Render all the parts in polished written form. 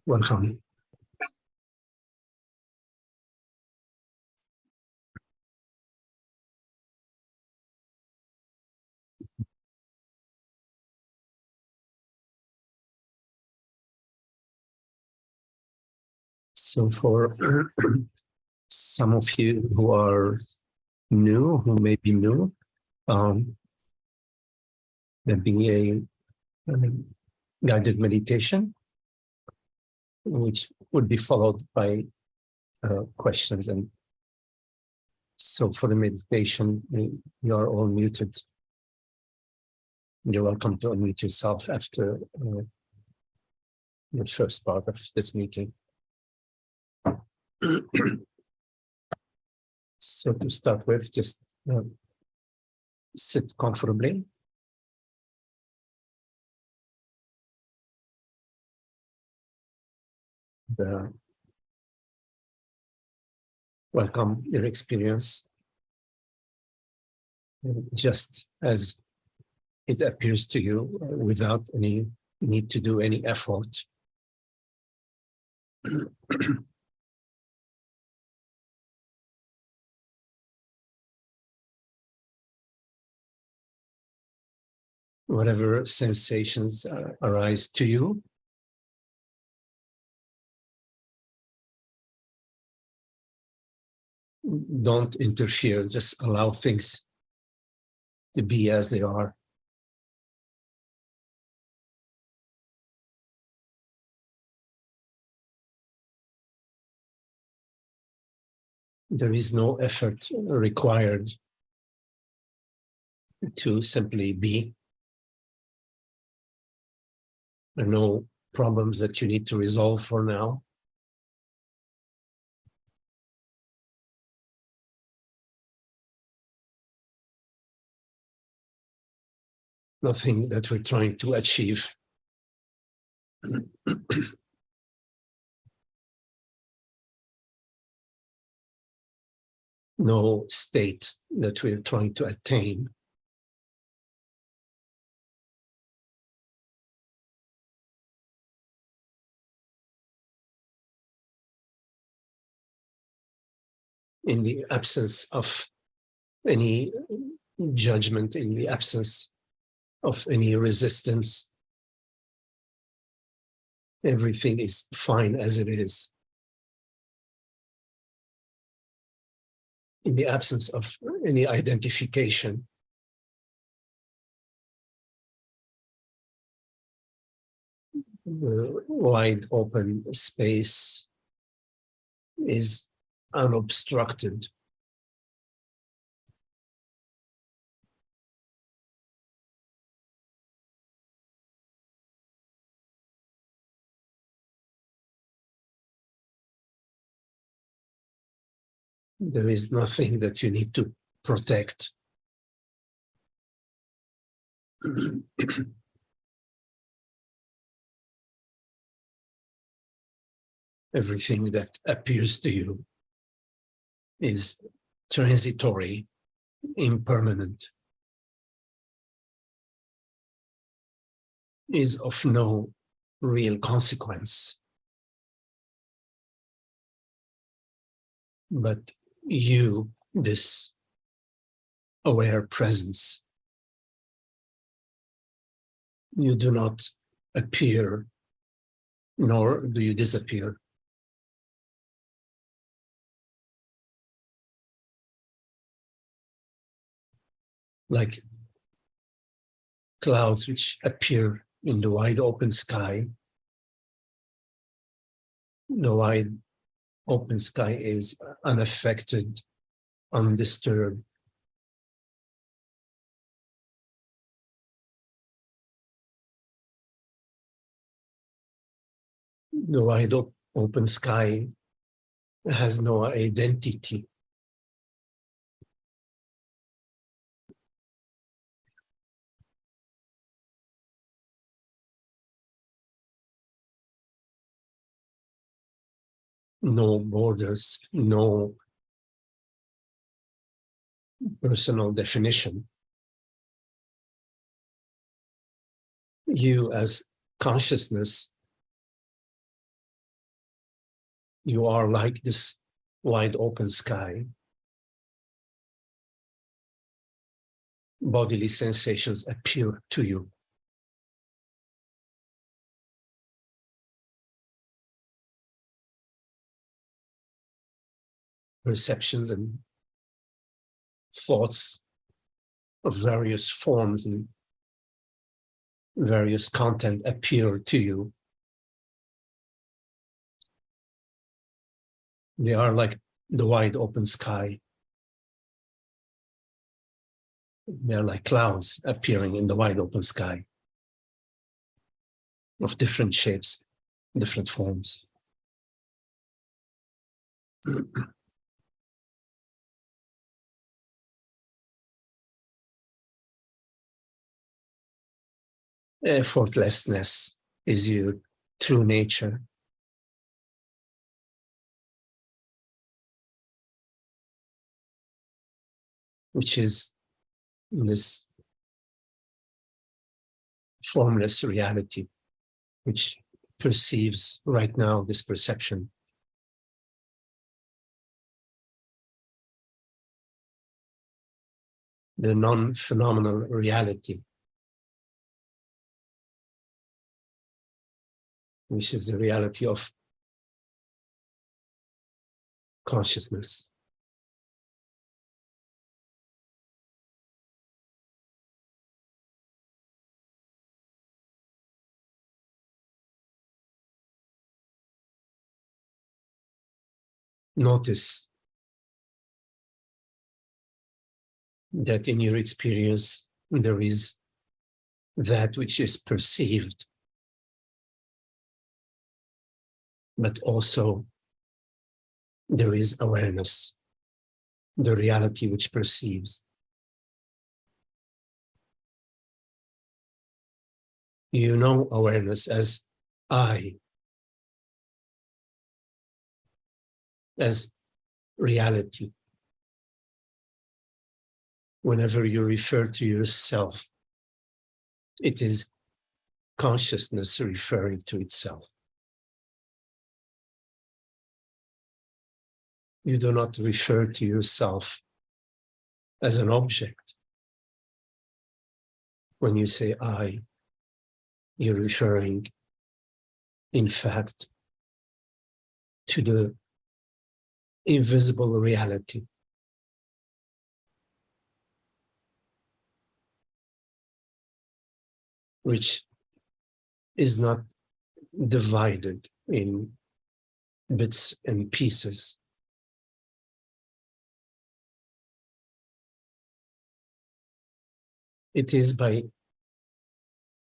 Welcome. So for some of you who are new, who may be new, there'll be a guided meditation, which would be followed by questions. And so for the meditation, you are all muted. You're welcome to unmute yourself after the first part of this meeting. So to start with, just sit comfortably. Welcome your experience, just as it appears to you, without any need to do any effort. Whatever sensations arise to you, don't interfere, just allow things to be as they are. There is no effort required to simply be. There are no problems that you need to resolve for now. Nothing that we're trying to achieve. No state that we're trying to attain. In the absence of any judgment, in the absence of any resistance, everything is fine as it is. In the absence of any identification, the wide open space is unobstructed. There is nothing that you need to protect. Everything that appears to you is transitory, impermanent, is of no real consequence. But you, this aware presence, you do not appear, nor do you disappear. Like clouds which appear in the wide open sky. The wide open sky is unaffected, undisturbed. The wide open sky has no identity. No borders, no personal definition. You as consciousness You are like this wide open sky. Bodily sensations appear to you. Perceptions and thoughts of various forms and various content appear to you. They are like the wide open sky. They're like clouds appearing in the wide open sky of different shapes, different forms. Effortlessness is your true nature. Which is this formless reality, which perceives right now this perception. The non-phenomenal reality, which is the reality of consciousness. Notice that in your experience, there is that which is perceived, but also there is awareness, the reality which perceives. You know awareness as I, as reality. Whenever you refer to yourself, it is consciousness referring to itself. You do not refer to yourself as an object. When you say I, you're referring, in fact, to the invisible reality. Which is not divided in bits and pieces. It is by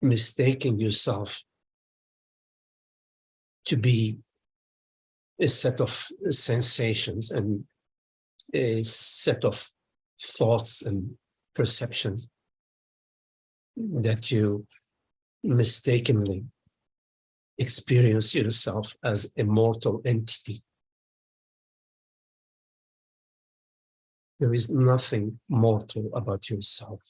mistaking yourself to be a set of sensations and a set of thoughts and perceptions that you mistakenly experience yourself as a mortal entity. There is nothing mortal about yourself.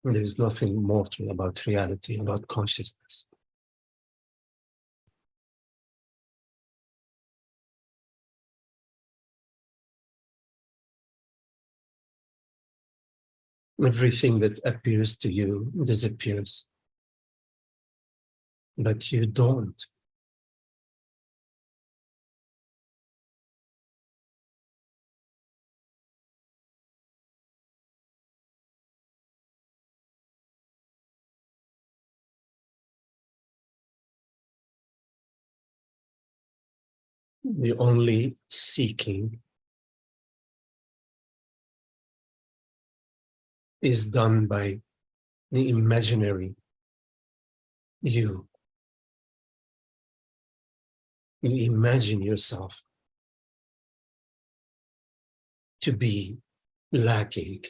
There is nothing mortal about reality, about consciousness. Everything that appears to you disappears, but you don't. The only seeking is done by the imaginary you. You imagine yourself to be lacking,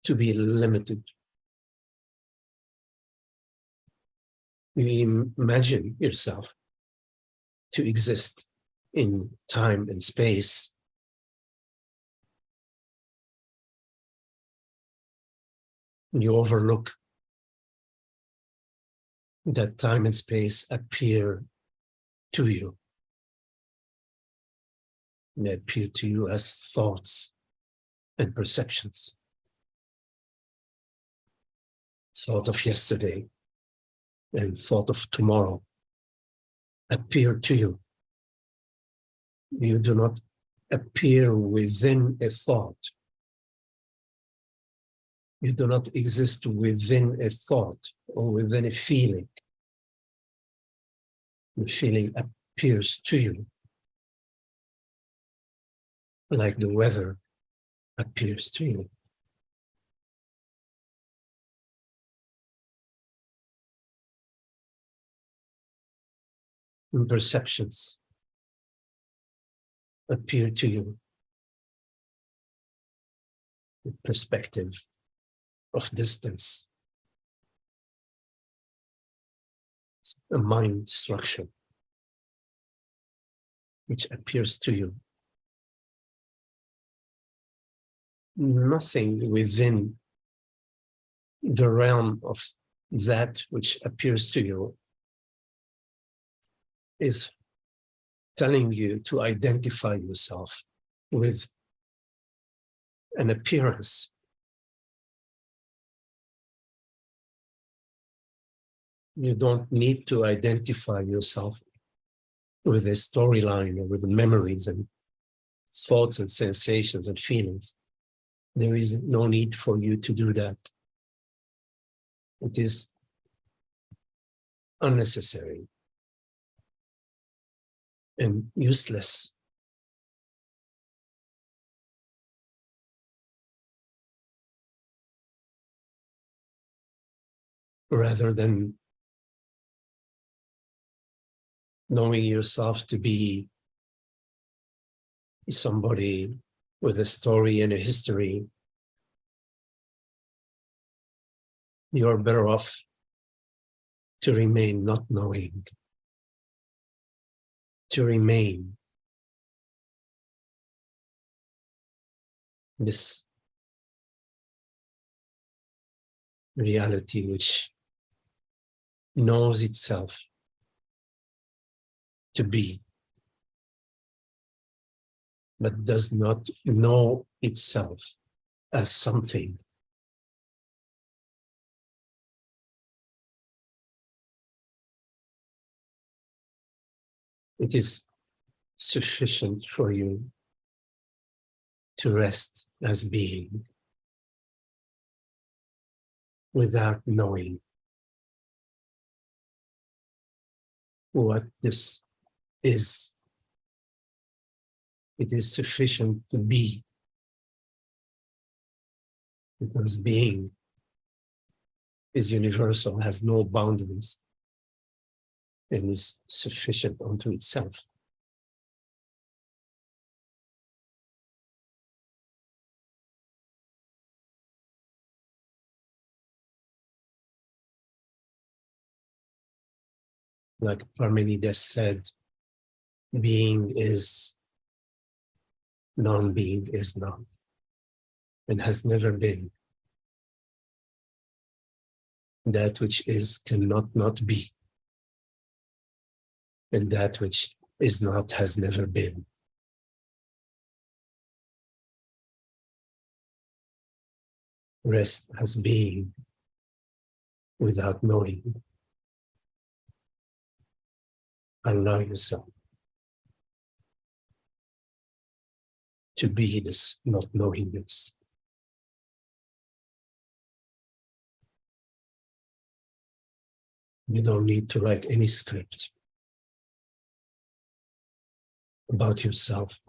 to be limited. You imagine yourself to exist in time and space. You overlook that time and space appear to you. They appear to you as thoughts and perceptions. Thought of yesterday and thought of tomorrow appear to you. You do not appear within a thought. You do not exist within a thought or within a feeling. The feeling appears to you like the weather appears to you. And perceptions appear to you. The perspective of distance, a mind structure which appears to you. Nothing within the realm of that which appears to you is telling you to identify yourself with an appearance. You don't need to identify yourself with a storyline or with memories and thoughts and sensations and feelings. There is no need for you to do that. It is unnecessary and useless. Rather than knowing yourself to be somebody with a story and a history, you're better off to remain not knowing, to remain this reality which knows itself to be, but does not know itself as something. It is sufficient for you to rest as being without knowing what this is. It is sufficient to be, because being is universal, has no boundaries, and is sufficient unto itself. Like Parmenides said, being is, non-being is none, and has never been. That which is cannot not be, and that which is not has never been. Rest as being without knowing. Allow yourself to be this not knowingness. You don't need to write any script about yourself.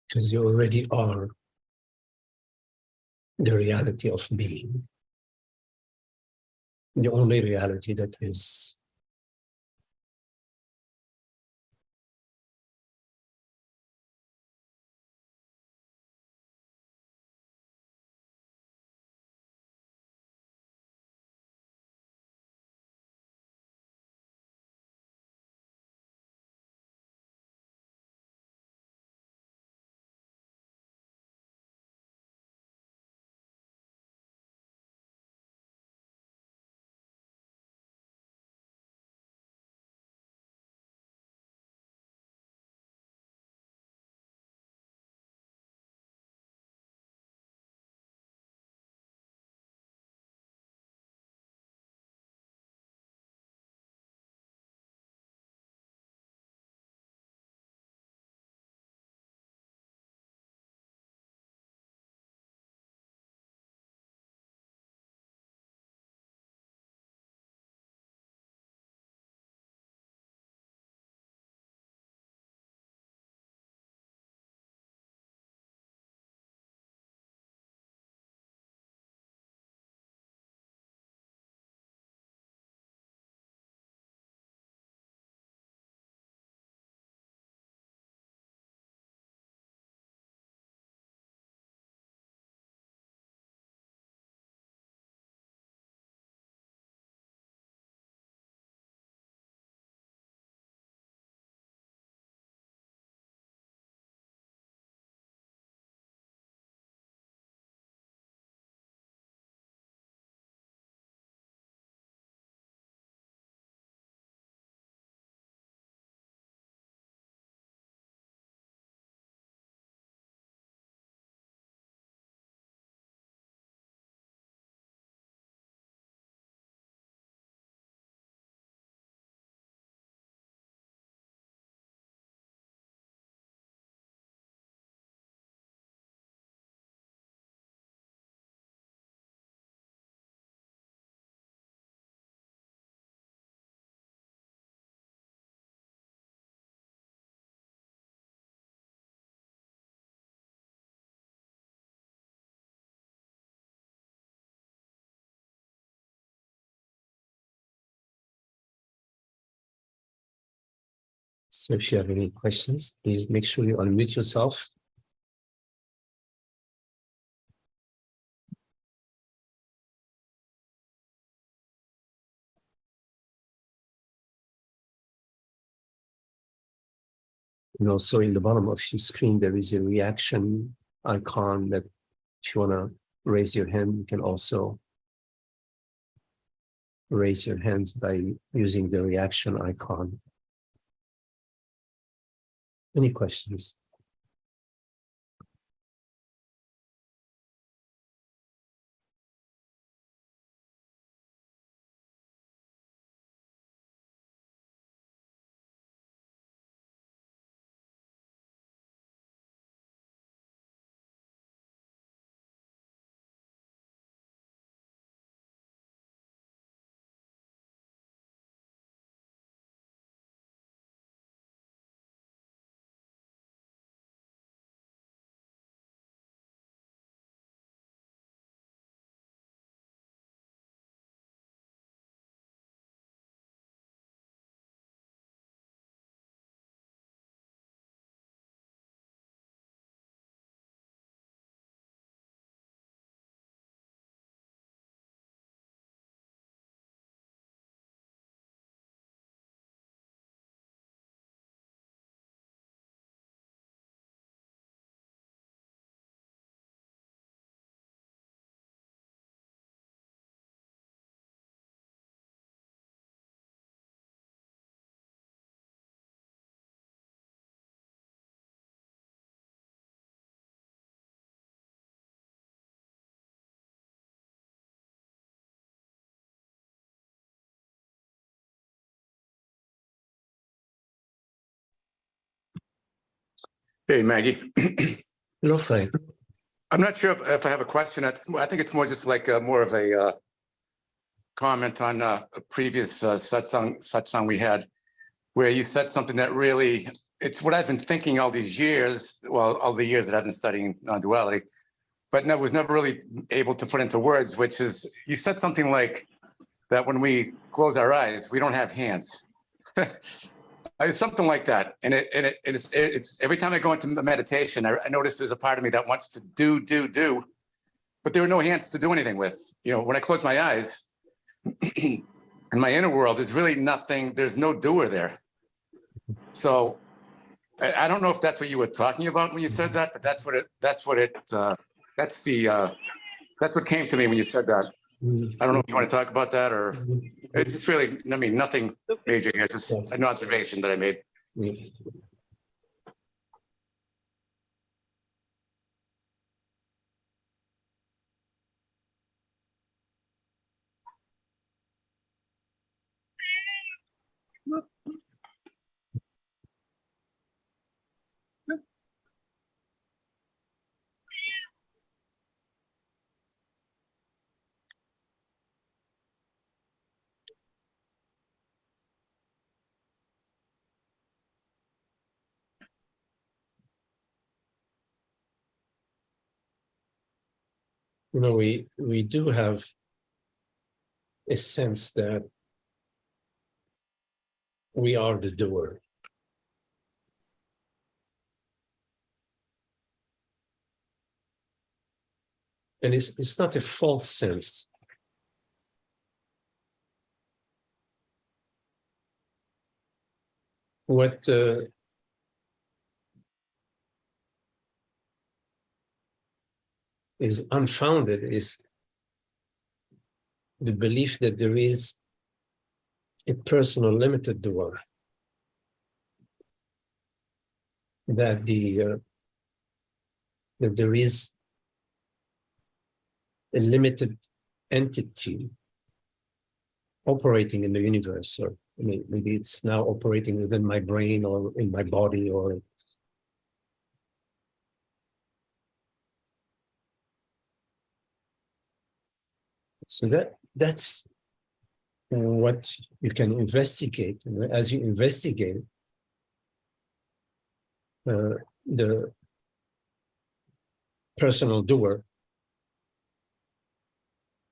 Because you already are the reality of being. The only reality that is. So if you have any questions, please make sure you unmute yourself. And also in the bottom of your screen, there is a reaction icon that if you want to raise your hand, you can also raise your hands by using the reaction icon. Any questions? Hey, Maggie. Hello, Frank. I'm not sure if I have a question. I think it's more just like more of a comment on a previous satsang we had, where you said something that really, it's what I've been thinking all these years, well, all the years that I've been studying non-duality, but was never really able to put into words, which is, you said something like that when we close our eyes, we don't have hands. It's something like that, and it's every time I go into the meditation, I notice there's a part of me that wants to do, but there are no hands to do anything with. You know, when I close my eyes, in my inner world, there's really nothing. There's no doer there. So I don't know if that's what you were talking about when you said that, but that's what came to me when you said that. I don't know if you want to talk about that, or it's just really, I mean, nothing major here, just an observation that I made. You know, we do have a sense that we are the doer. And it's not a false sense. What is unfounded is the belief that there is a personal limited doer, that that there is a limited entity operating in the universe, or maybe it's now operating within my brain or in my body, or so that's what you can investigate. And as you investigate the personal doer,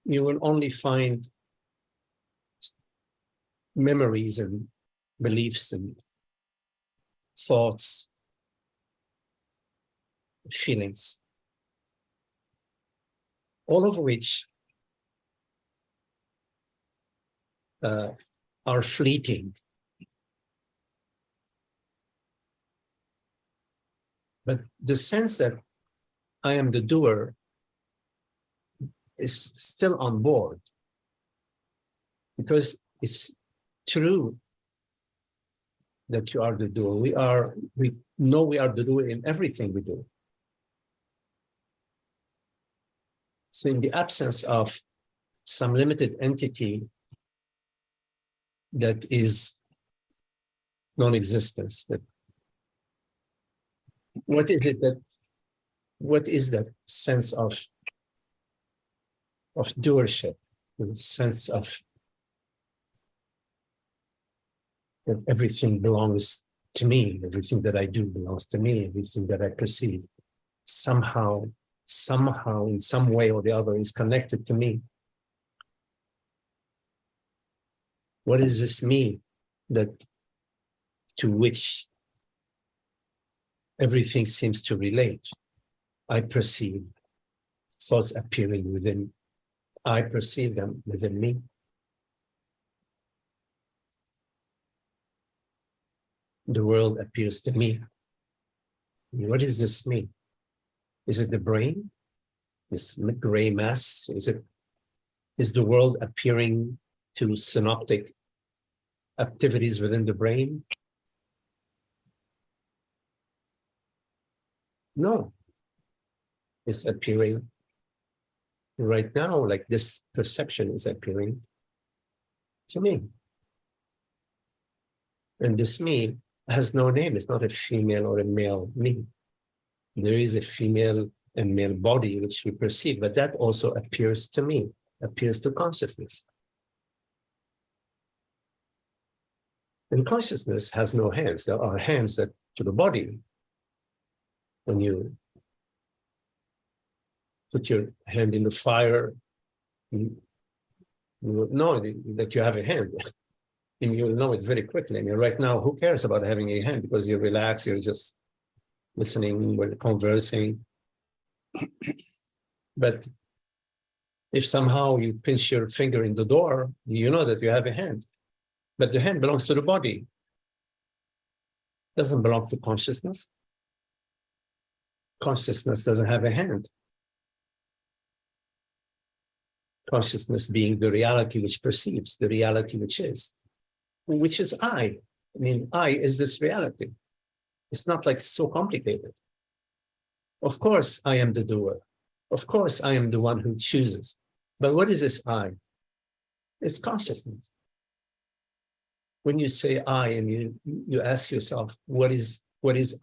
you will only find memories and beliefs and thoughts, feelings, all of which are fleeting. But the sense that I am the doer is still on board, because it's true that you are the doer. We know we are the doer in everything we do. So in the absence of some limited entity that is non-existence, that what is that sense of doership, the sense of that everything belongs to me, everything that I do belongs to me, everything that I perceive somehow, in some way or the other is connected to me. What is this me that to which everything seems to relate? I perceive thoughts appearing within. I perceive them within me. The world appears to me. What is this me? Is it the brain? This gray mass? Is the world appearing to synaptic activities within the brain? No. It's appearing right now, like this perception is appearing to me. And this me has no name. It's not a female or a male me. There is a female and male body which we perceive, but that also appears to me, appears to consciousness. And consciousness has no hands. There are hands that to the body. When you put your hand in the fire, you will know that you have a hand. And you'll know it very quickly. I mean, right now, who cares about having a hand? Because you're relaxed, you're just listening, we're conversing. But if somehow you pinch your finger in the door, you know that you have a hand. But the hand belongs to the body. It doesn't belong to consciousness. Consciousness doesn't have a hand. Consciousness being the reality which perceives, the reality which is I. I mean, I is this reality. It's not like so complicated. Of course, I am the doer. Of course, I am the one who chooses. But what is this I? It's consciousness. When you say I and you ask yourself, what is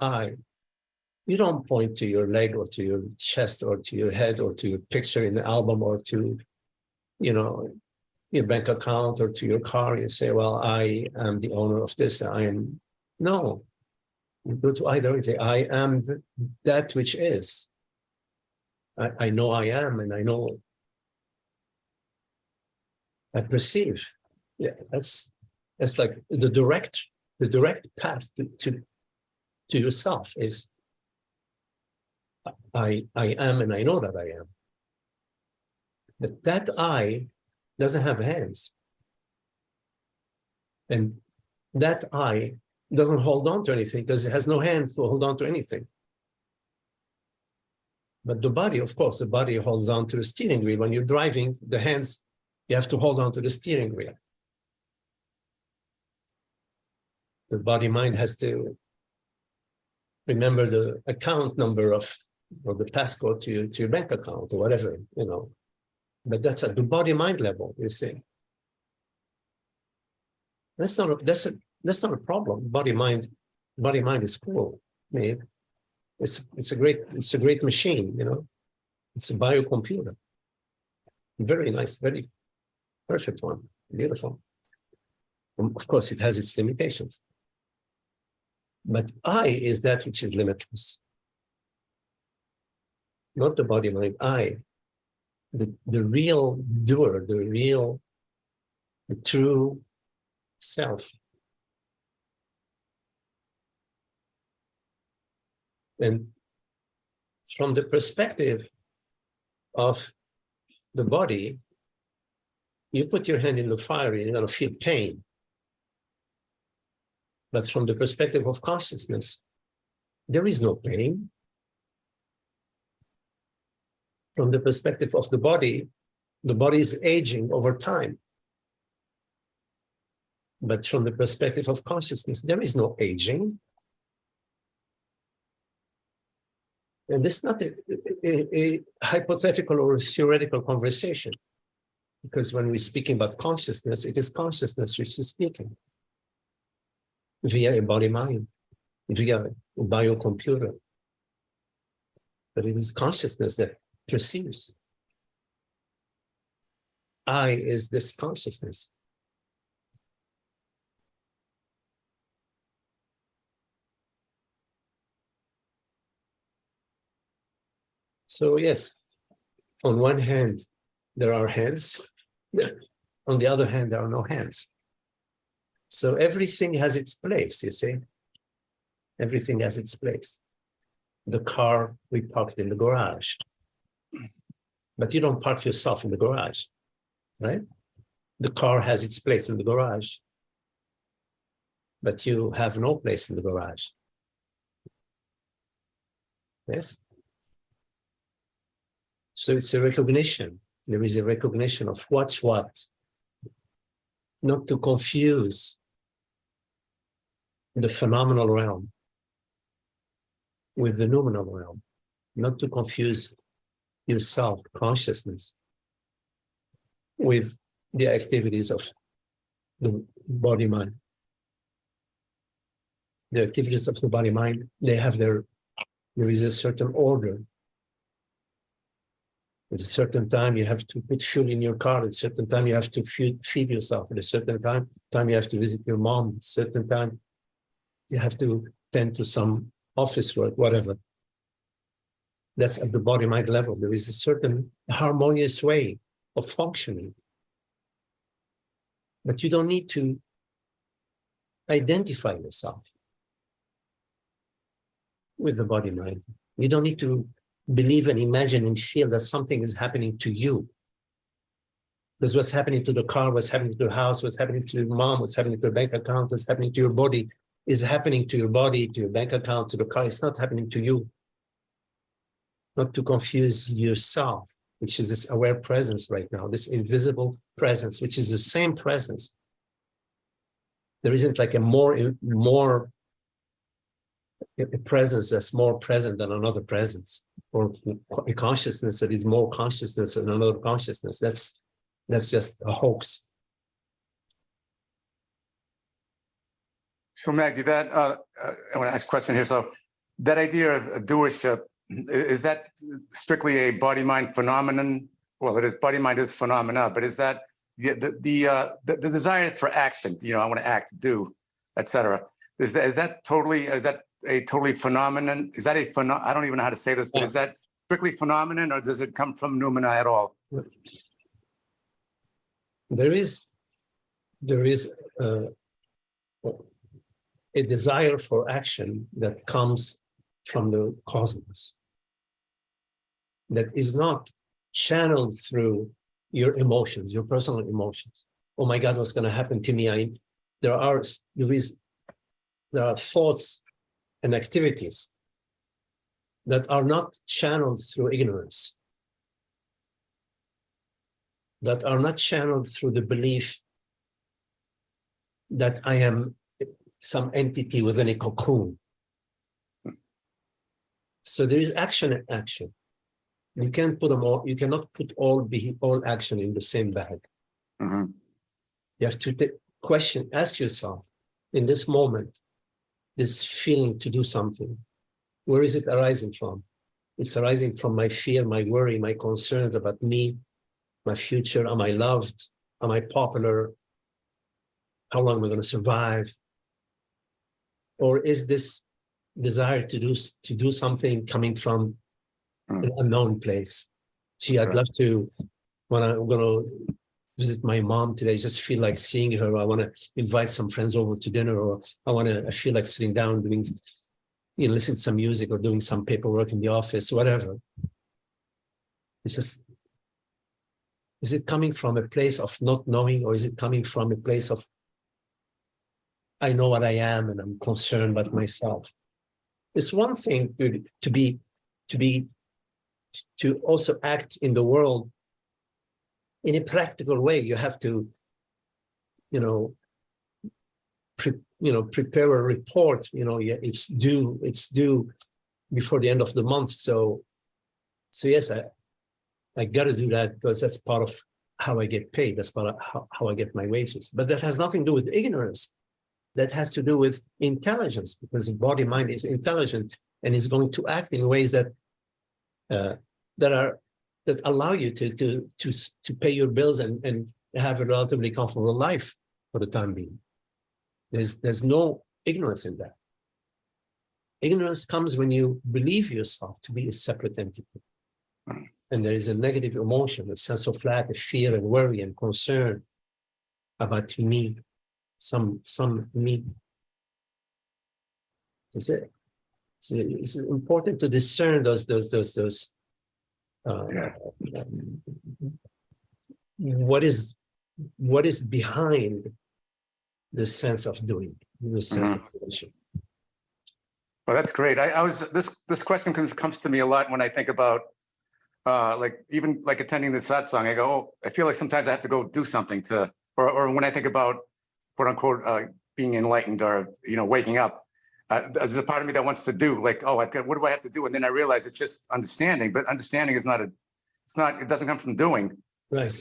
I? You don't point to your leg or to your chest or to your head or to your picture in the album or to, your bank account or to your car. You say, well, I am the owner of this. No. You go to either and say, I am that which is. I know I am, and I know I perceive. Yeah, that's like the direct path to yourself is I am, and I know that I am. But that I doesn't have hands. And that I doesn't hold on to anything because it has no hands to hold on to anything. But the body, of course, the body holds on to the steering wheel. When you're driving, the hands, you have to hold on to the steering wheel. The body mind has to remember the account number or the passcode to your bank account or whatever, But that's at the body mind level, you see. That's not a problem. Body mind is cool. I mean, it's a great machine, It's a biocomputer. Very nice, very perfect one, beautiful. Of course, it has its limitations. But I is that which is limitless. Not the body mind, I. The real doer, the true self And from the perspective of the body, you put your hand in the fire and you're going to feel pain. But from the perspective of consciousness, there is no pain. From the perspective of the body is aging over time. But from the perspective of consciousness, there is no aging. And this is not a hypothetical or a theoretical conversation, because when we're speaking about consciousness, it is consciousness which is speaking via a body-mind, via a biocomputer. But it is consciousness that perceives. I is this consciousness. So yes, on one hand, there are hands. On the other hand, there are no hands. So everything has its place, you see. Everything has its place. The car, we parked in the garage. But you don't park yourself in the garage, right? The car has its place in the garage. But you have no place in the garage. Yes? So it's a recognition. There is a recognition of what's what. Not to confuse the phenomenal realm with the noumenal realm. Not to confuse yourself, consciousness, with the activities of the body-mind. The activities of the body-mind, there is a certain order. At a certain time, you have to put fuel in your car. At a certain time, you have to feed yourself. At a certain time, you have to visit your mom. At a certain time, you have to tend to some office work, whatever. That's at the body-mind level. There is a certain harmonious way of functioning. But you don't need to identify yourself with the body-mind. You don't need to believe and imagine and feel that something is happening to you. Because what's happening to the car, what's happening to the house, what's happening to your mom, what's happening to your bank account, what's happening to your body is happening to your body, to your bank account, to the car. It's not happening to you. Not to confuse yourself, which is this aware presence right now, this invisible presence, which is the same presence. There isn't like a presence that's more present than another presence, or a consciousness that is more consciousness than another consciousness. That's just a hoax. So Magdi, I want to ask a question here. So that idea of doership, is that strictly a body-mind phenomenon? Well, it is. Body-mind is phenomena, but is that the desire for action? You know, I want to act, do, etc. Is that a totally phenomenon? Is that I don't even know how to say this, but is that strictly phenomenon, or does it come from noumena at all? There is a desire for action that comes from the cosmos, that is not channeled through your emotions, your personal emotions. Oh my God, what's going to happen to me? There are thoughts and activities that are not channeled through ignorance, that are not channeled through the belief that I am some entity within a cocoon. So there is action and action. You can't put them all. You cannot put all action in the same bag. Mm-hmm. You have to ask yourself in this moment, this feeling to do something, where is it arising from? It's arising from my fear, my worry, my concerns about me, my future. Am I loved? Am I popular? How long am I going to survive? Or is this desire to do something coming from an unknown place? Gee, I'd love to, when I'm going to visit my mom today, just feel like seeing her. I want to invite some friends over to dinner, or I feel like sitting down doing you know, listening to some music or doing some paperwork in the office, whatever. It's just, is it coming from a place of not knowing, or is it coming from a place of, I know what I am and I'm concerned about myself? It's one thing to also act in the world in a practical way. You have to, you know, prepare a report. You know, it's due before the end of the month. So yes, I got to do that because that's part of how I get paid. That's part of how I get my wages. But that has nothing to do with ignorance. That has to do with intelligence, because the body mind is intelligent and is going to act in ways that allow you to pay your bills and have a relatively comfortable life for the time being. There's no ignorance in that. Ignorance comes when you believe yourself to be a separate entity. And there is a negative emotion, a sense of lack, a fear and worry and concern about me, some me. That's it. So it's important to discern those what is behind the sense of doing, the sense of relation. Well, that's great. This question comes to me a lot when I think about even attending the satsang. I go, oh, I feel like sometimes I have to go do something or when I think about quote unquote being enlightened or waking up. There's a part of me that wants to do what do I have to do? And then I realize it's just understanding, but understanding is it doesn't come from doing. Right.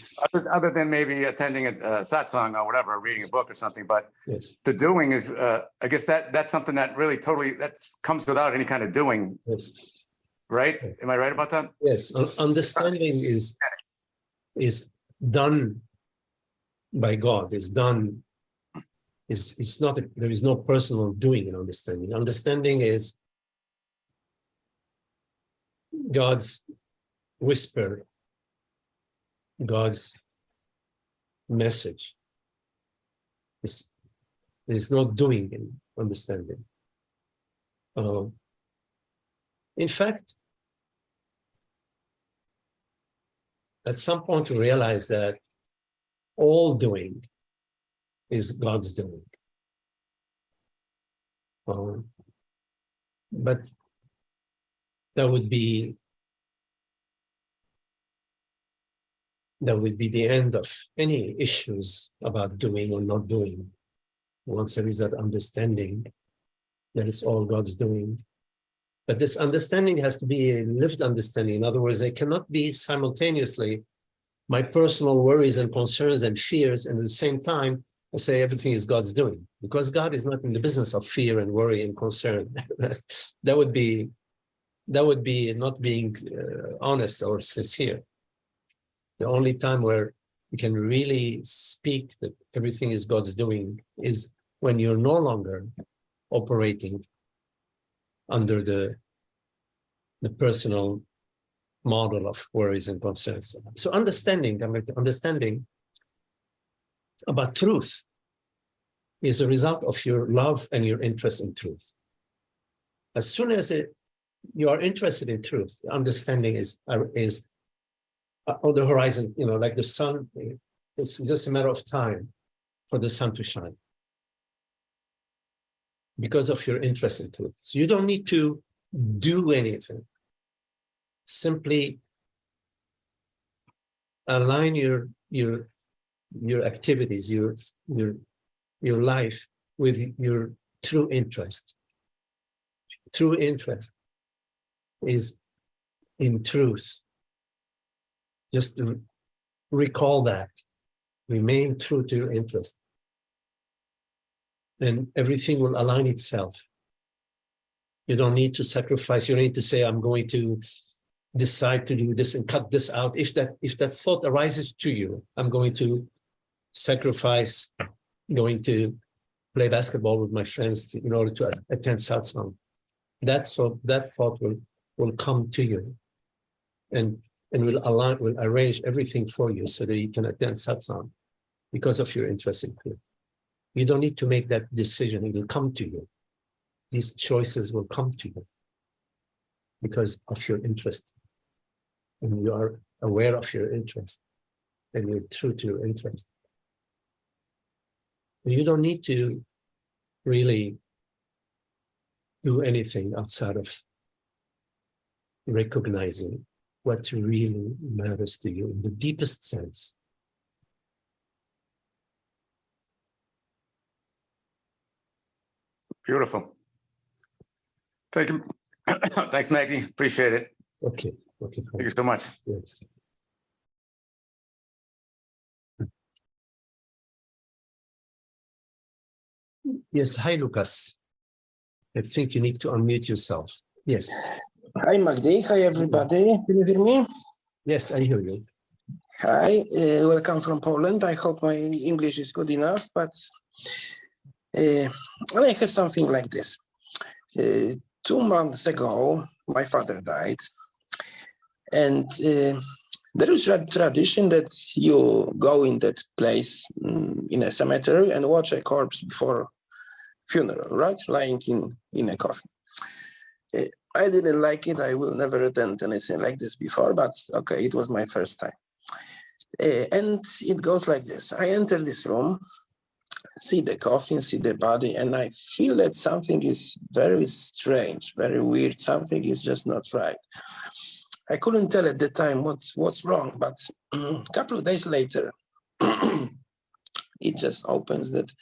Other than maybe attending a satsang or whatever, or reading a book or something. But yes, the doing is, I guess that's something that really that comes without any kind of doing. Yes. Right? Am I right about that? Yes. Understanding is done by God. It's done. It's not. There is no personal doing in understanding. Understanding is God's whisper, God's message. There's no doing in understanding. In fact, at some point we realize that all doing is God's doing. But that would be the end of any issues about doing or not doing. Once there is that understanding that it's all God's doing. But this understanding has to be a lived understanding. In other words, it cannot be simultaneously my personal worries and concerns and fears, and at the same time, I say everything is God's doing, because God is not in the business of fear and worry and concern. that would be not being honest or sincere. The only time where you can really speak that everything is God's doing is when you're no longer operating under the personal model of worries and concerns. So understanding about truth is a result of your love and your interest in truth. As soon as you are interested in truth, understanding is on the horizon, like the sun. It's just a matter of time for the sun to shine because of your interest in truth. So you don't need to do anything. Simply align your activities, your life with your true interest. True interest is in truth. Just to recall that. Remain true to your interest. And everything will align itself. You don't need to sacrifice. You don't need to say, I'm going to decide to do this and cut this out. If that thought arises to you, I'm going to sacrifice going to play basketball with my friends in order to attend satsang. That thought will come to you and will arrange everything for you so that you can attend satsang because of your interest in truth. You don't need to make that decision. It will come to you. these choices will come to you because of your interest. And you are aware of your interest and you're true to your interest. And you don't need to really do anything outside of recognizing what really matters to you in the deepest sense. Beautiful. Thank you. Thanks, Magdi. Appreciate it. Okay. Okay. Thank you so much. Yes. Yes. Hi, Lucas. I think you need to unmute yourself. Yes. Hi, Magdi. Hi, everybody. Can you hear me? Yes, I hear you. Hi, welcome from Poland. I hope my English is good enough, but I have something like this. 2 months ago, my father died, and there is a tradition that you go in that place in a cemetery and watch a corpse before funeral, right? Lying in a coffin. I didn't like it. I will never attend anything like this before, but okay, it was my first time. And it goes like this. I enter this room, see the coffin, see the body, and I feel that something is very strange, very weird. Something is just not right. I couldn't tell at the time what's wrong, but a couple of days later, it just opens that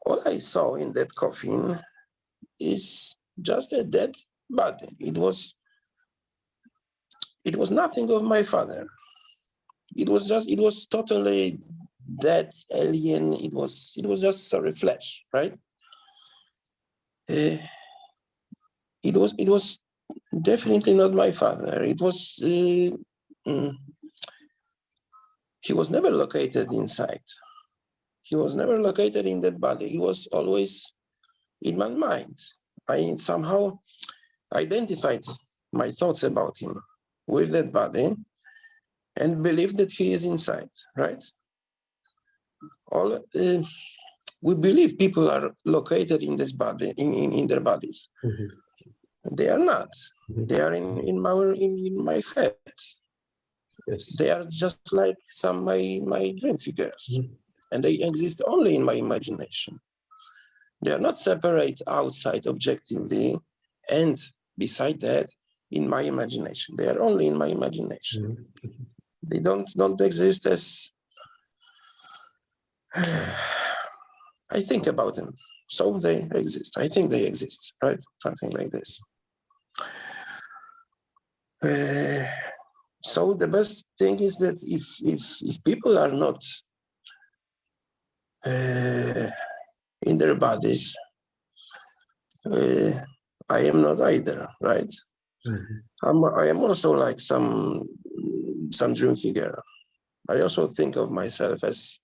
all I saw in that coffin is just a dead body. It was nothing of my father. It was totally dead, alien. It was just sorry flesh, right? It was definitely not my father. It was he was never located inside. He was never located in that body. He was always in my mind. I somehow identified my thoughts about him with that body and believe that he is inside, right? We believe people are located in this body, in their bodies. Mm-hmm. They are not. Mm-hmm. They are in my head. Yes. They are just like my dream figures, mm-hmm. and they exist only in my imagination. They are not separate outside objectively, and beside that, in my imagination. They are only in my imagination. Mm-hmm. They don't exist as I think about them, so they exist. I think they exist, right? Something like this. So the best thing is that if people are not in their bodies, I am not either, right? Mm-hmm. I am also like some dream figure. I also think of myself as,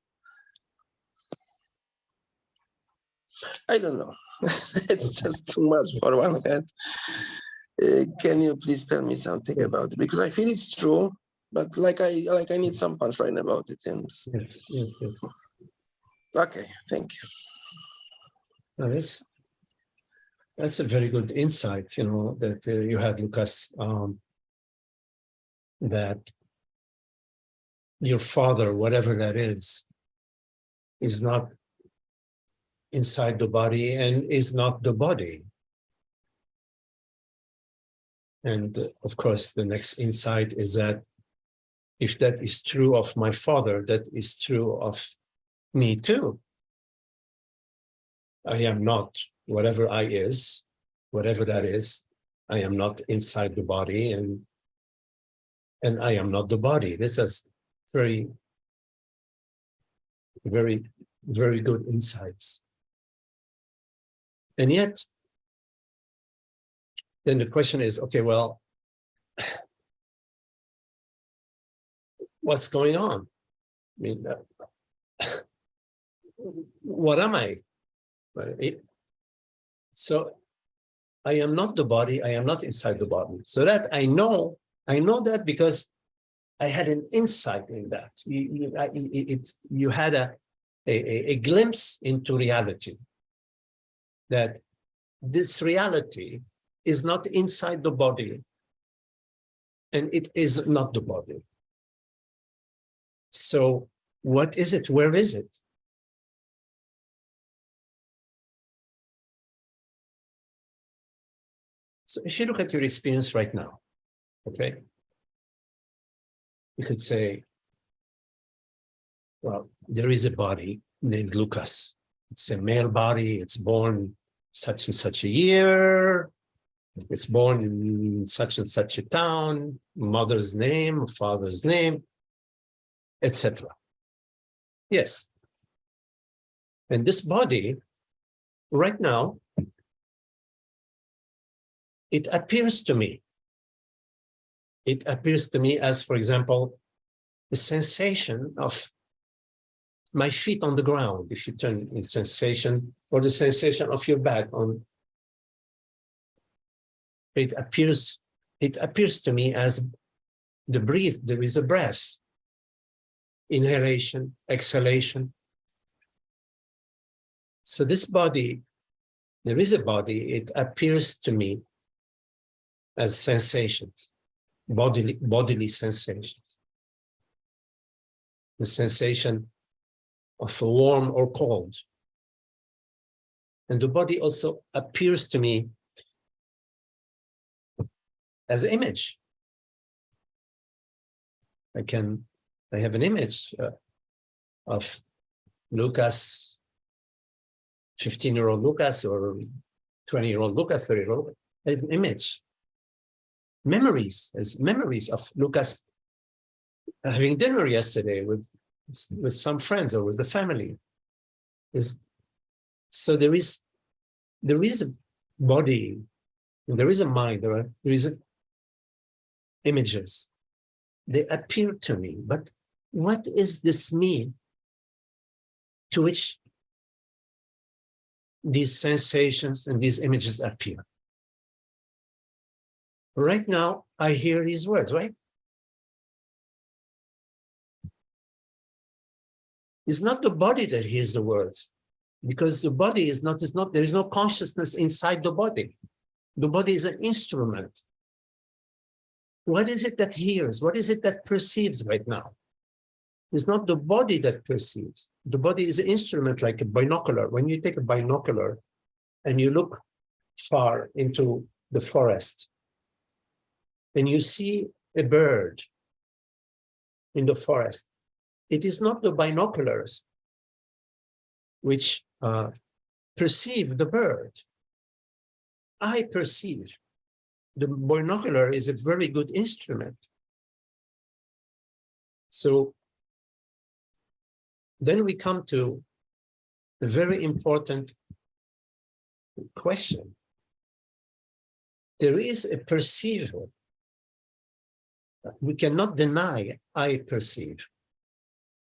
I don't know. It's just too much for one head. Can you please tell me something about it? Because I feel it's true, but like I need some punchline about it. And yes. Okay, thank you. Now that's a very good insight, that you had, Lucas, that your father, whatever that is not inside the body and is not the body. And of course, the next insight is that if that is true of my father, that is true of me too. I am not whatever I is, whatever that is. I am not inside the body, and I am not the body. This is very, very, very good insights. And yet, then the question is, okay, well, what's going on? I mean, what am I? So I am not the body. I am not inside the body. So that I know that because I had an insight in that. You had a glimpse into reality that this reality is not inside the body, and it is not the body. So what is it? Where is it? So if you look at your experience right now, okay, you could say, well, there is a body named Lucas. It's a male body. It's born such and such a year. It's born in such and such a town, mother's name, father's name, etc. Yes. And this body, right now, it appears to me. It appears to me as, for example, the sensation of my feet on the ground, if you turn in sensation, or the sensation of your back on. It appears to me as the breath. There is a breath, inhalation, exhalation. So this body, there is a body, it appears to me as sensations, bodily sensations. The sensation of warm or cold. And the body also appears to me as an image. I have an image of Lucas, 15-year-old Lucas, or 20-year-old Lucas, 30-year-old. I have an image. Memories, as memories of Lucas having dinner yesterday with some friends or with the family. So there is a body, there is a mind, there is images. They appear to me, but what is this me to which these sensations and these images appear? Right now, I hear these words, right? It's not the body that hears the words, because the body is not, there is no consciousness inside the body. The body is an instrument. What is it that hears? What is it that perceives right now? It's not the body that perceives. The body is an instrument like a binocular. When you take a binocular and you look far into the forest and you see a bird in the forest, it is not the binoculars which perceive the bird. I perceive. The binocular is a very good instrument. So then we come to a very important question. There is a perceiver. We cannot deny I perceive.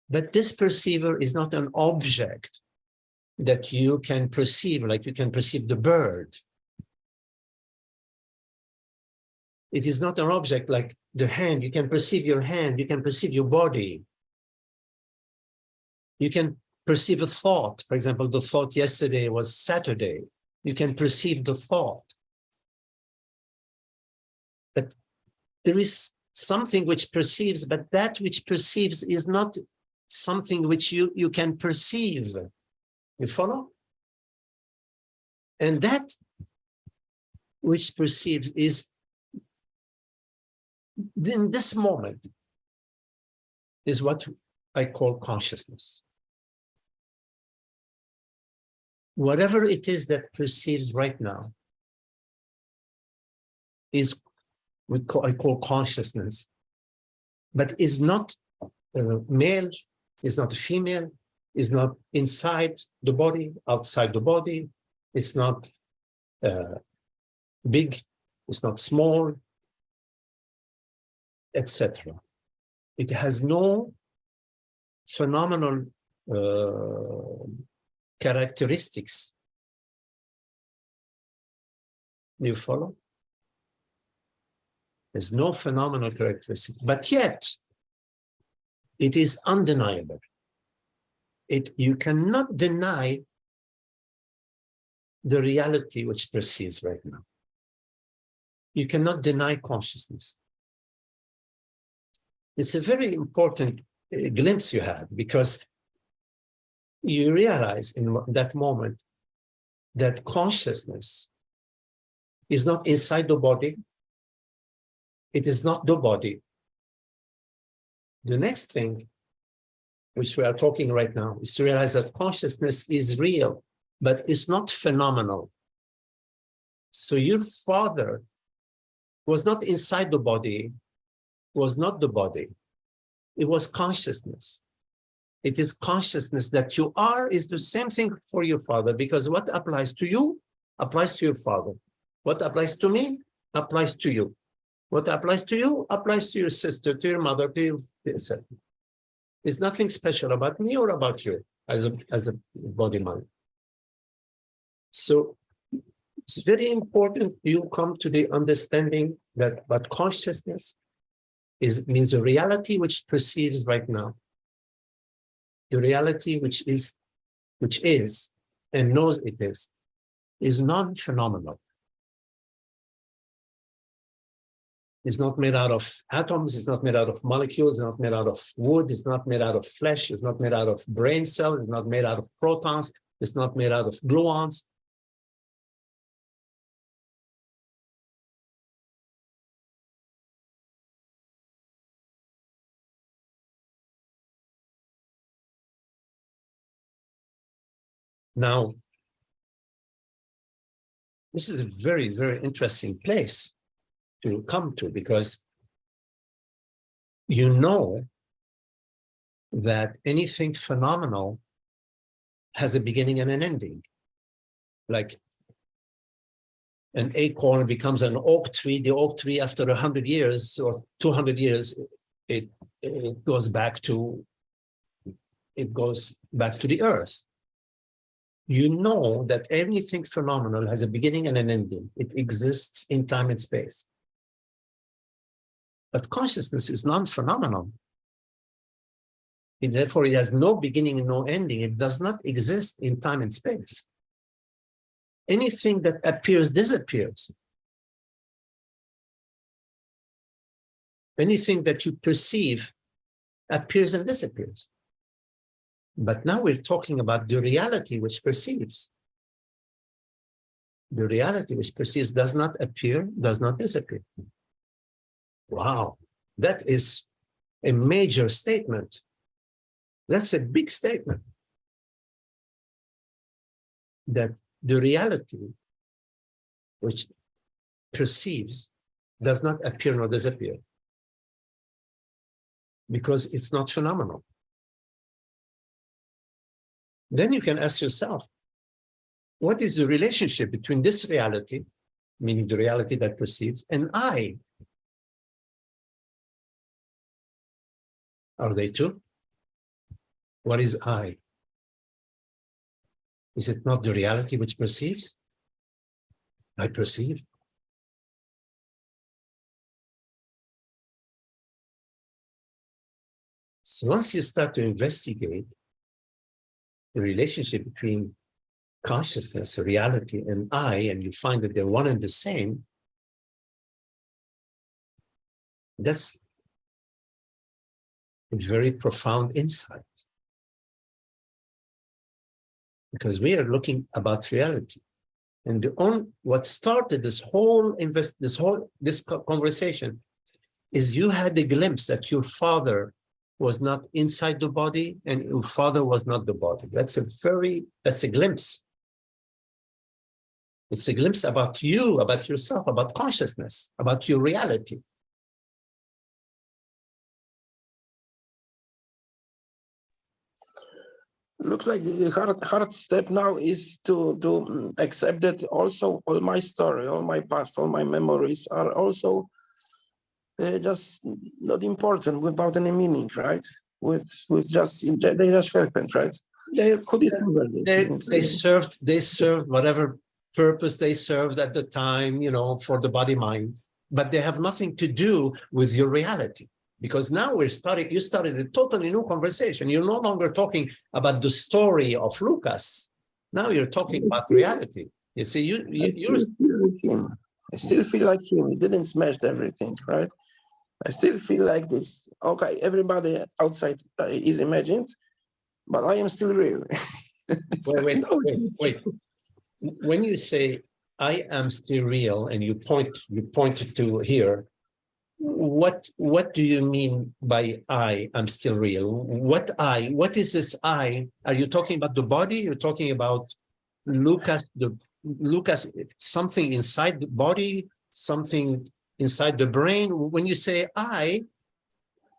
But this perceiver is not an object that you can perceive, like you can perceive the bird. It is not an object like the hand. You can perceive your hand. You can perceive your body. You can perceive a thought. For example, the thought yesterday was Saturday. You can perceive the thought. But there is something which perceives, but that which perceives is not something which you can perceive. You follow? And that which perceives is in this moment is what I call consciousness. Whatever it is that perceives right now is I call consciousness, but is not male, is not female, is not inside the body, outside the body. It's not big, it's not small, etc. It has no phenomenal characteristics. Do you follow? There's no phenomenal characteristic, but yet it is undeniable. You cannot deny the reality which perceives right now. You cannot deny consciousness. It's a very important glimpse you had, because you realize in that moment that consciousness is not inside the body. It is not the body. The next thing, which we are talking right now, is to realize that consciousness is real, but it's not phenomenal. So your father was not inside the body, was not the body. It was consciousness. It is consciousness that you are is the same thing for your father, because what applies to you applies to your father. What applies to me applies to you. What applies to you applies to your sister, to your mother, to your etc. There's nothing special about me or about you as a body mind. So it's very important you come to the understanding that but consciousness means a reality which perceives right now. The reality which is and knows it is non-phenomenal. It's not made out of atoms, it's not made out of molecules, it's not made out of wood, it's not made out of flesh, it's not made out of brain cells, it's not made out of protons, it's not made out of gluons. Now, this is a very, very interesting place to come to, because you know that anything phenomenal has a beginning and an ending. Like an acorn becomes an oak tree. The oak tree, after 100 years or 200 years, it goes back to the earth. You know that everything phenomenal has a beginning and an ending. It exists in time and space. But consciousness is non-phenomenal. Therefore, it has no beginning and no ending. It does not exist in time and space. Anything that appears disappears. Anything that you perceive appears and disappears. But now we're talking about the reality which perceives. The reality which perceives does not appear, does not disappear. Wow, that is a major statement. That's a big statement. That the reality which perceives does not appear nor disappear, because it's not phenomenal. Then you can ask yourself, what is the relationship between this reality, meaning the reality that perceives, and I? Are they two? What is I? Is it not the reality which perceives? I perceive. So once you start to investigate the relationship between consciousness, reality, and I, and you find that they're one and the same, that's a very profound insight. Because we are looking about reality. And what started this conversation is you had a glimpse that your father was not inside the body and your father was not the body. That's a glimpse. It's a glimpse about you, about yourself, about consciousness, about your reality. Looks like the hard step now is to accept that also all my story, all my past, all my memories are also just not important, without any meaning, right? With just they just happened, right? They served whatever purpose they served at the time, for the body mind, but they have nothing to do with your reality. Because now you started a totally new conversation. You're no longer talking about the story of Lucas. Now you're talking about reality. You see, I still feel like him. I still feel like him. He didn't smash everything, right? I still feel like this. Okay, everybody outside is imagined, but I am still real. wait. When you say I am still real, and you pointed to here, what do you mean by I am still real? What is this I? Are you talking about the body? You're talking about Lucas, something inside the body, something inside the brain? When you say I,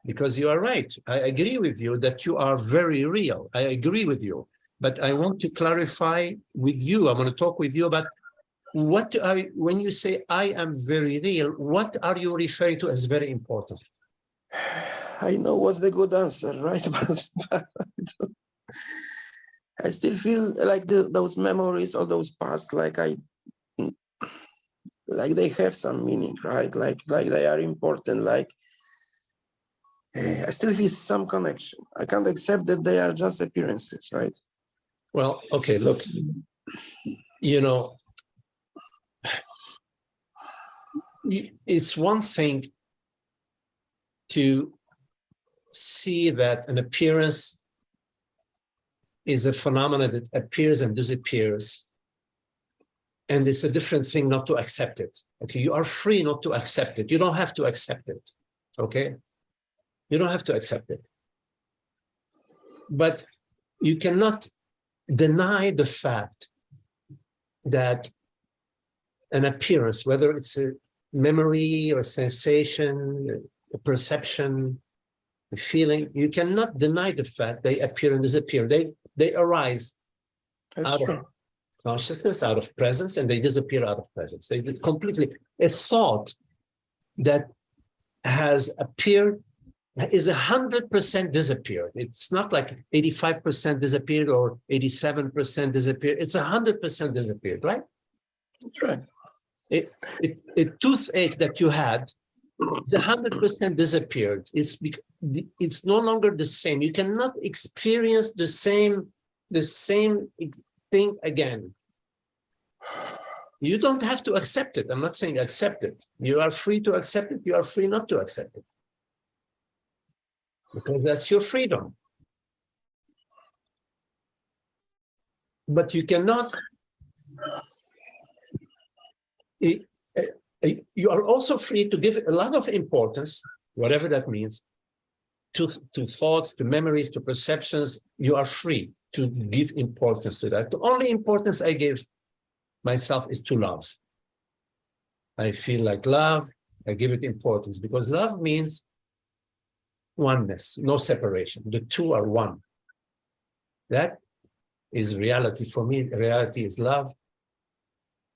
because you are right, I agree with you that you are very real. I agree with you, but I want to clarify with you. I want to talk with you about when you say I am very real, what are you referring to as very important? I know what's the good answer, right? But I still feel like those memories or those past, like they have some meaning, right? Like they are important. Like I still feel some connection. I can't accept that they are just appearances, right? Well, okay, look, you know, it's one thing to see that an appearance is a phenomenon that appears and disappears. And it's a different thing not to accept it. Okay, you are free not to accept it. You don't have to accept it. Okay, you don't have to accept it. But you cannot deny the fact that an appearance, whether it's a memory or sensation, a perception, a feeling, you cannot deny the fact they appear and disappear. They arise out of consciousness, out of presence, and they disappear out of presence. They did completely. A thought that has appeared is 100% disappeared. It's not like 85% disappeared or 87% disappeared. It's 100% disappeared, right? That's right. A toothache that you had, the 100% disappeared. It's no longer the same. You cannot experience the same thing again. You don't have to accept it. I'm not saying accept it. You are free to accept it. You are free not to accept it, because that's your freedom. But you cannot. You are also free to give a lot of importance, whatever that means, to thoughts, to memories, to perceptions. You are free to give importance to that. The only importance I give myself is to love. I feel like love, I give it importance, because love means oneness, no separation. The two are one. That is reality for me. Reality is love.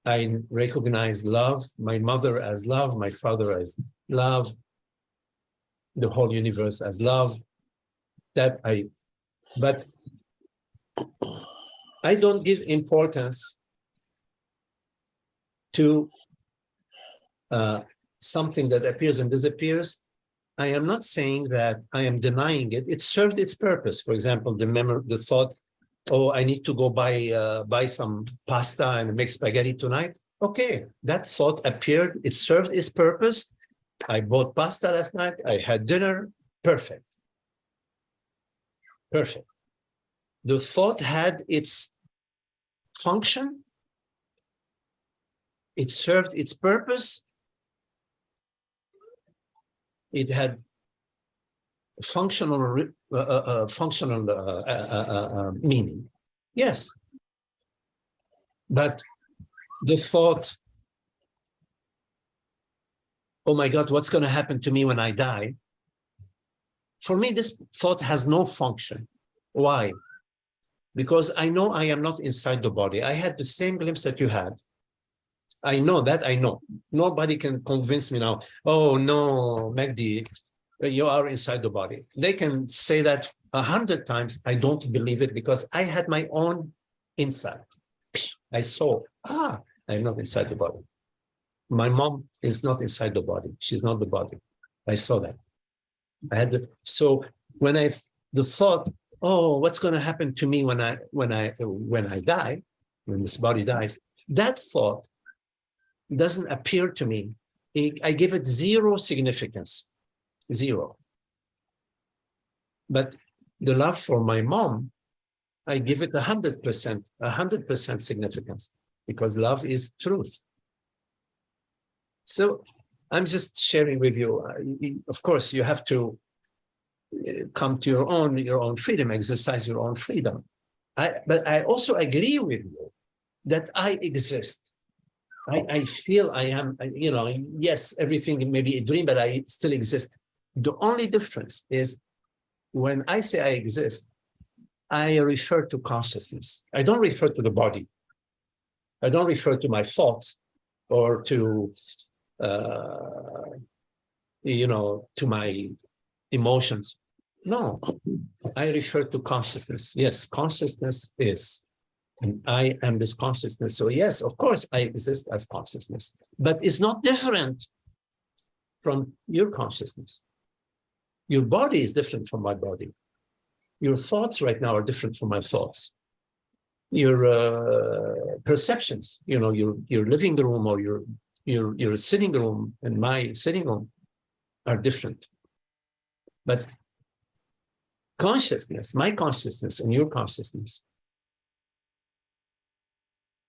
I recognize love, my mother as love, my father as love, the whole universe as love. But I don't give importance to something that appears and disappears. I am not saying that I am denying it. It served its purpose. For example, the thought, oh, I need to go buy some pasta and make spaghetti tonight. Okay, that thought appeared. It served its purpose. I bought pasta last night. I had dinner. Perfect. Perfect. The thought had its function. It served its purpose. It had functional meaning. Yes. But the thought, oh my God, what's going to happen to me when I die? For me, this thought has no function. Why? Because I know I am not inside the body. I had the same glimpse that you had. I know that, I know. Nobody can convince me now, oh no, Magdi, you are inside the body. They can say that 100 times. I don't believe it, because I had my own insight. I saw, I'm not inside the body. My mom is not inside the body. She's not the body. I saw that. So when the thought, oh, what's going to happen to me when I die, when this body dies? that thought doesn't appear to me. I give it zero significance, zero. But the love for my mom, I give it 100% significance, because love is truth. So I'm just sharing with you. Of course, you have to come to your own freedom, exercise your own freedom. But I also agree with you that I exist. I feel I am, yes, everything may be a dream, but I still exist. The only difference is when I say I exist, I refer to consciousness. I don't refer to the body. I don't refer to my thoughts or to, to my emotions. No, I refer to consciousness. Yes, consciousness is, and I am this consciousness. So yes, of course, I exist as consciousness, but it's not different from your consciousness. Your body is different from my body. Your thoughts right now are different from my thoughts. Your perceptions, your living room or your sitting room and my sitting room are different. But consciousness, my consciousness and your consciousness,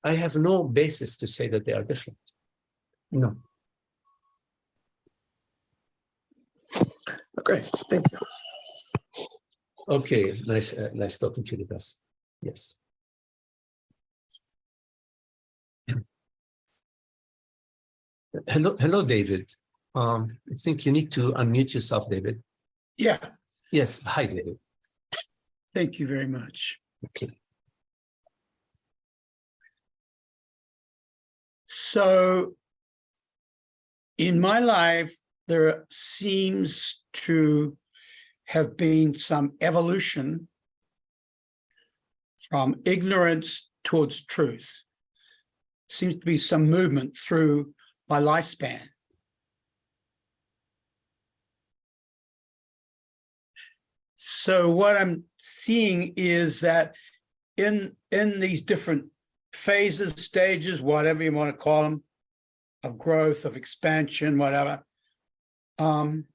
I have no basis to say that they are different. No. Okay, thank you. Okay, nice talking to you, Gus. Yes. Hello, David. I think you need to unmute yourself, David. Yeah, Yes, hi, David. thank you very much. Okay. So in my life, there seems to have been some evolution from ignorance towards truth. Seems to be some movement through my lifespan. So what I'm seeing is that in these different phases, stages, whatever you want to call them, of growth, of expansion, whatever, in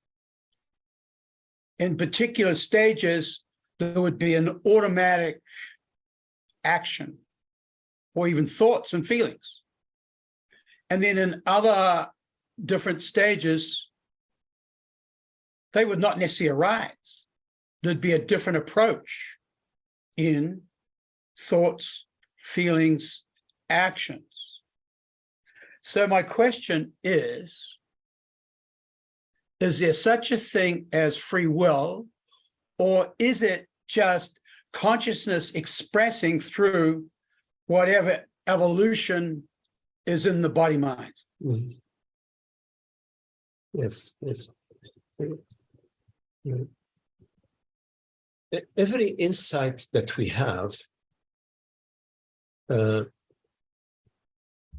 particular stages, there would be an automatic action or even thoughts and feelings. And then in other different stages, they would not necessarily arise. There'd be a different approach in thoughts, feelings, actions. So my question is there such a thing as free will, or is it just consciousness expressing through whatever evolution is in the body-mind? Mm-hmm. Yes. Every insight that we have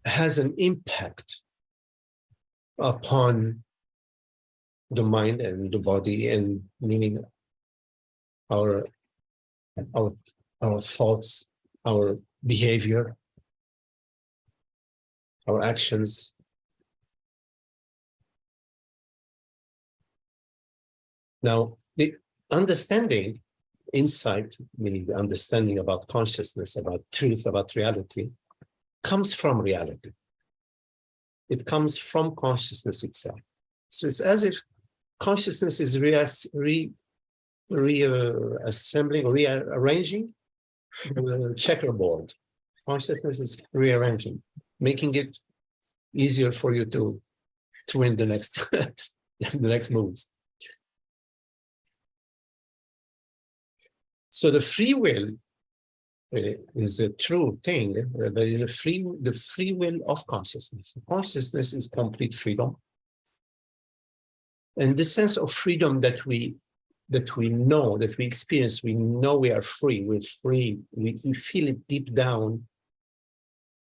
has an impact upon the mind and the body, and meaning our thoughts, our behavior, our actions. Now, the understanding, insight, meaning the understanding about consciousness, about truth, about reality, comes from reality. It comes from consciousness itself. So it's as if consciousness is rearranging the checkerboard. Consciousness is rearranging, making it easier for you to win the next the next moves. So the free will is a true thing. There is the free will of consciousness. Consciousness is complete freedom. And the sense of freedom that we know, that we experience, we know we are free. We're free. We feel it deep down,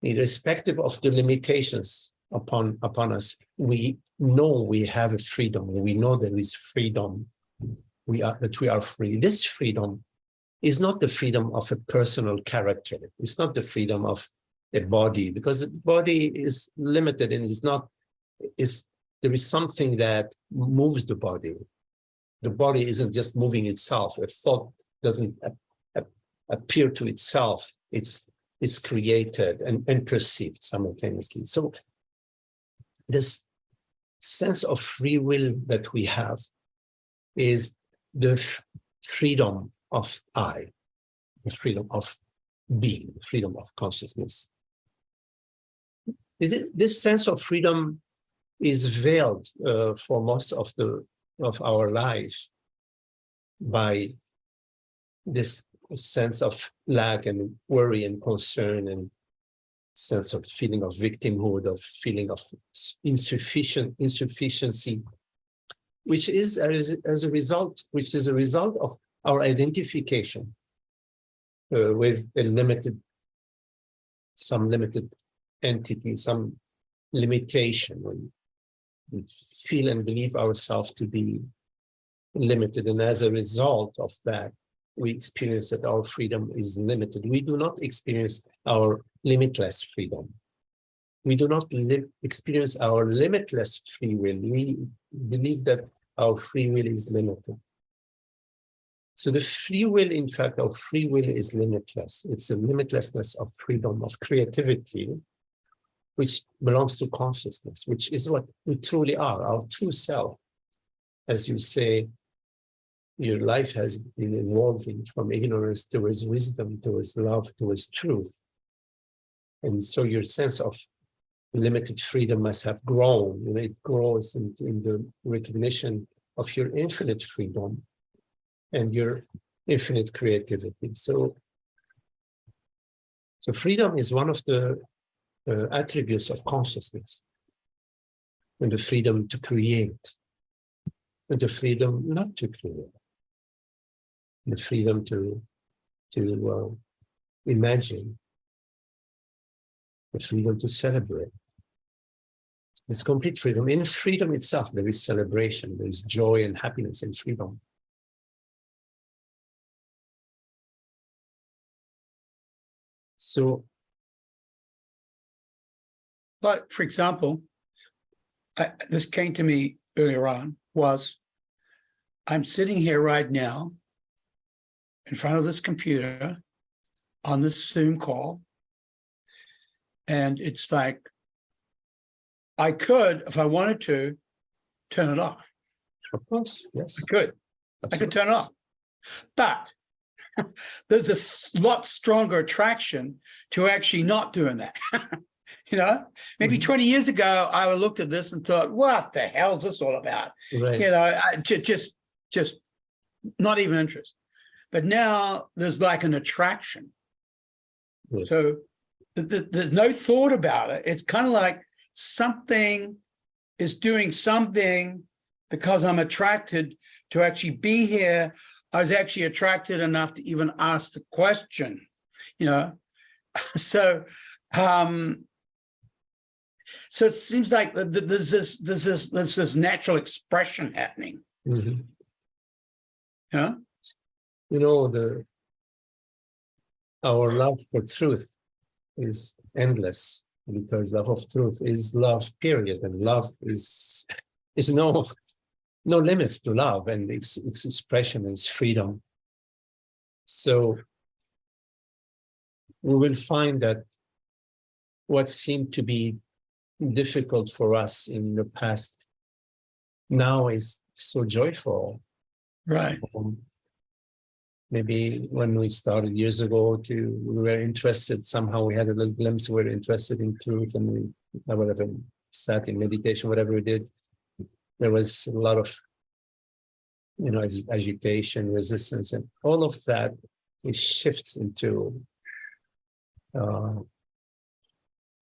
irrespective of the limitations upon us. We know we have a freedom. We know there is freedom. That we are free. This freedom is not the freedom of a personal character. It's not the freedom of a body, because the body is limited and is not, there is something that moves the body. The body isn't just moving itself. A thought doesn't appear to itself. It's created and perceived simultaneously. So this sense of free will that we have is the freedom of I, the freedom of being, freedom of consciousness. This sense of freedom is veiled for most of our life by this sense of lack and worry and concern and sense of feeling of victimhood, of feeling of insufficiency, which is a result of our identification with some limited entity, some limitation. When we feel and believe ourselves to be limited, and as a result of that, we experience that our freedom is limited. We do not experience our limitless freedom. We do not experience our limitless free will. We believe that our free will is limited. So the free will, in fact, our free will is limitless. It's the limitlessness of freedom, of creativity, which belongs to consciousness, which is what we truly are, our true self. As you say, your life has been evolving from ignorance towards wisdom, towards love, towards truth. And so your sense of limited freedom must have grown. You know, it grows in the recognition of your infinite freedom and your infinite creativity. So freedom is one of the attributes of consciousness, and the freedom to create, and the freedom not to create, the freedom to imagine, the freedom to celebrate. This complete freedom. In freedom itself, there is celebration, there is joy and happiness in freedom. So, but for example, this came to me earlier on, was I'm sitting here right now in front of this computer on this Zoom call, and it's like I could, if I wanted to, turn it off. of course, yes. I could. Absolutely. I could turn it off. But there's a lot stronger attraction to actually not doing that. You know, maybe 20 years ago, I would look at this and thought, what the hell is this all about? Right. You know, just not even interest. But now there's like an attraction. Yes. So there's no thought about it. It's kind of like something is doing something because I'm attracted to actually be here. I was actually attracted enough to even ask the question, you know. So it seems like there's this natural expression happening. Mm-hmm. Yeah. You know, our love for truth is endless, because love of truth is love, period. And love is no limits to love, and its expression is freedom. So we will find that what seemed to be difficult for us in the past now is so joyful. Right. Maybe when we started years ago, we were interested, somehow we had a little glimpse, we were interested in truth, and we whatever sat in meditation, whatever we did, there was a lot of, you know, agitation, resistance, and all of that, it shifts into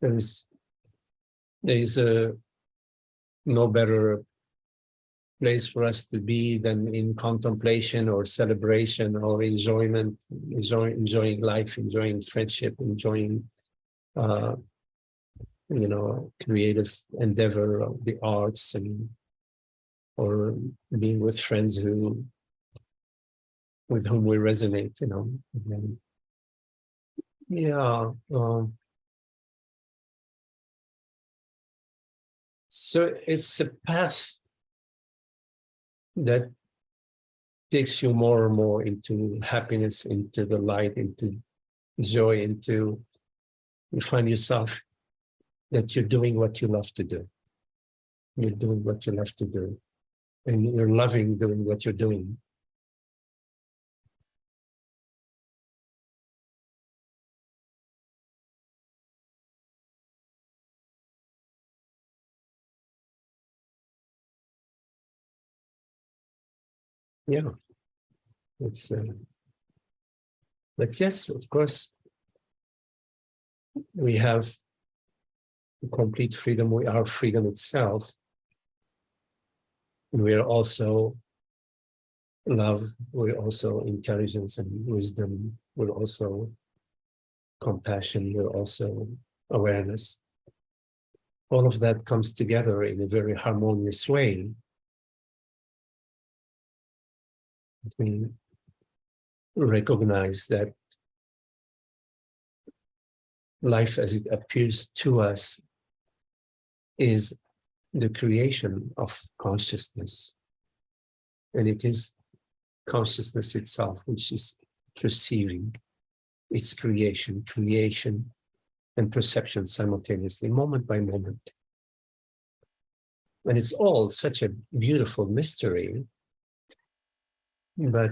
there is no better place for us to be than in contemplation or celebration or enjoyment, enjoying life, enjoying friendship, enjoying you know, creative endeavor of the arts, or being with friends with whom we resonate, you know. And, yeah. So it's a path that takes you more and more into happiness, into the light, into joy, into you find yourself that you're doing what you love to do. You're doing what you love to do. And you're loving doing what you're doing. Yeah. It's but yes, of course, we have complete freedom. We are freedom itself. We are also love. We're also intelligence and wisdom. We're also compassion. We're also awareness. All of that comes together in a very harmonious way. We recognize that life as it appears to us is the creation of consciousness. And it is consciousness itself, which is perceiving its creation and perception simultaneously, moment by moment. And it's all such a beautiful mystery, but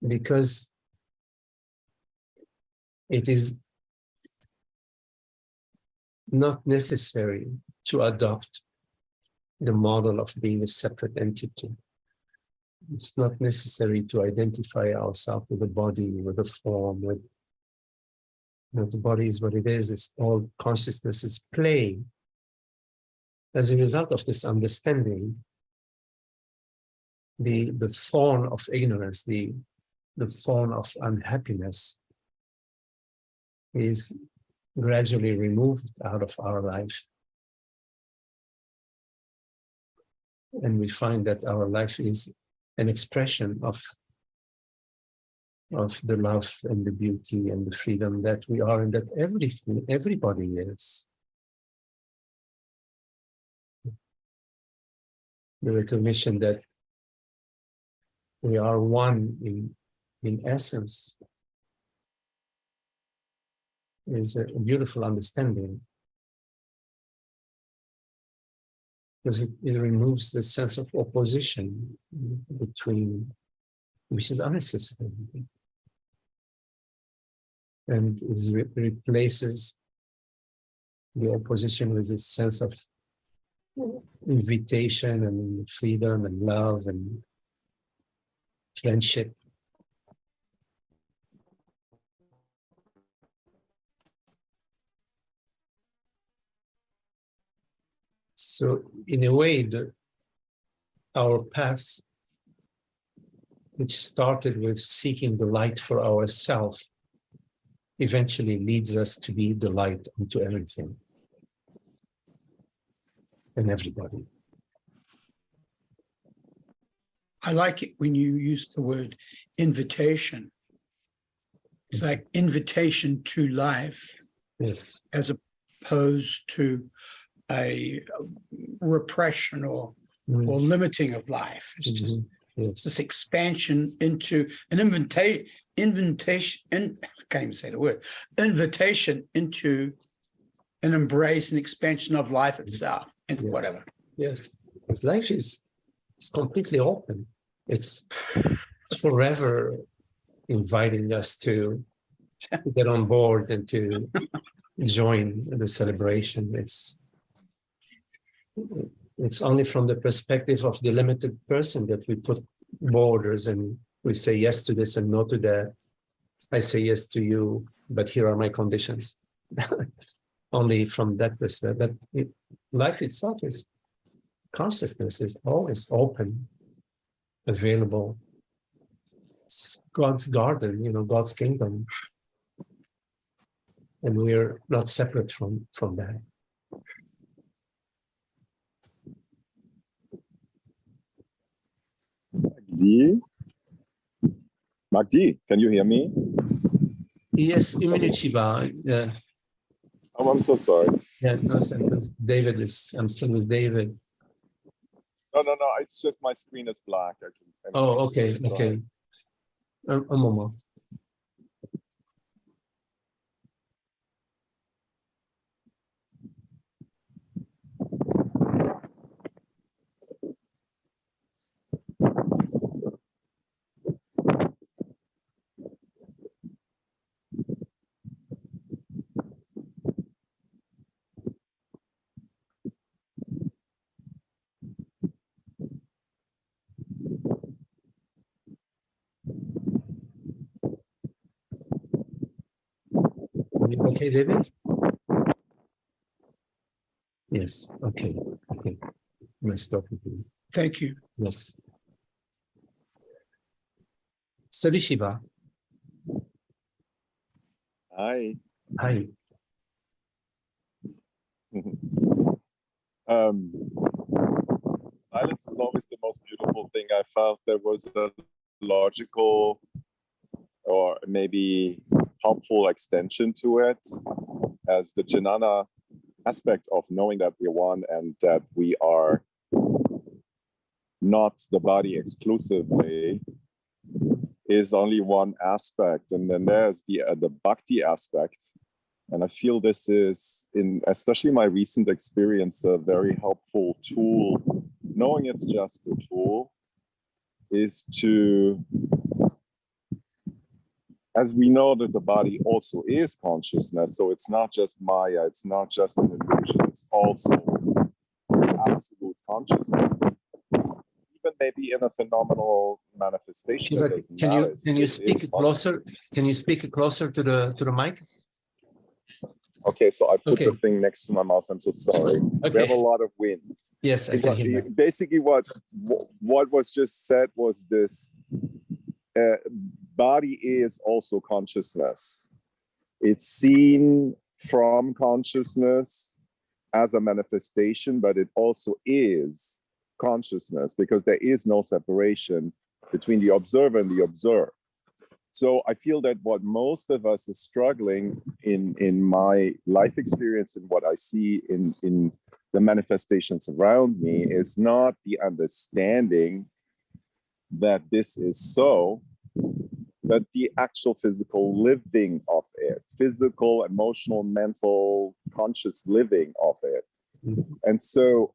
because it is not necessary to adopt the model of being a separate entity. It's not necessary to identify ourselves with the body, with the form, with the body is what it is. It's all consciousness is play. As a result of this understanding, the thorn of ignorance, the thorn of unhappiness is gradually removed out of our life. And we find that our life is an expression of the love and the beauty and the freedom that we are and that everybody is. The recognition that we are one in essence is a beautiful understanding, because it removes the sense of opposition between, which is unnecessary, and it replaces the opposition with a sense of invitation and freedom and love and friendship. So in a way, our path, which started with seeking the light for ourselves, eventually leads us to be the light unto everything and everybody. I like it when you use the word invitation. It's like invitation to life. Yes. As opposed to a repression or limiting of life. It's just this expansion into an invitation, I can't even say the word, invitation into an embrace and expansion of life itself and whatever. Yes, because life is completely open. It's forever inviting us to get on board and to join the celebration. It's only from the perspective of the limited person that we put borders and we say yes to this and no to that. I say yes to you, but here are my conditions. Only from that perspective. But life itself is consciousness, is always open, available. It's God's garden, God's kingdom. And we're not separate from that. Magdi, can you hear me? Yes, Imini Chiba. Oh, I'm so sorry. Yeah, no, so because David is, I'm still with David. No. It's just my screen is black. I can Oh, okay, go okay. ahead. A moment. Okay, David? Yes, okay, okay. Nice talking to you. Thank you. Yes. Salut Shiva. Hi. Hi. Um, silence is always the most beautiful thing. I felt there was a logical or maybe helpful extension to it as the jnana aspect of knowing that we're one and that we are not the body exclusively is only one aspect. And then there's the bhakti aspect. And I feel this is, in especially my recent experience, a very helpful tool. Knowing it's just a tool is to, as we know that the body also is consciousness, so it's not just Maya, it's not just an illusion, it's also absolute consciousness. Even maybe in a phenomenal manifestation, Shiva, it doesn't can matter. you speak closer? Can you speak closer to the mic? Okay, so I put Okay. the thing next to my mouth. I'm so sorry. Okay. We have a lot of wind. Yes, I can hear you. Basically, what was just said was this: body is also consciousness. It's seen from consciousness as a manifestation, but it also is consciousness because there is no separation between the observer and the observed. So I feel that what most of us is struggling in my life experience and what I see in the manifestations around me is not the understanding that this is so, but the actual physical living of it, physical, emotional, mental, conscious living of it. And so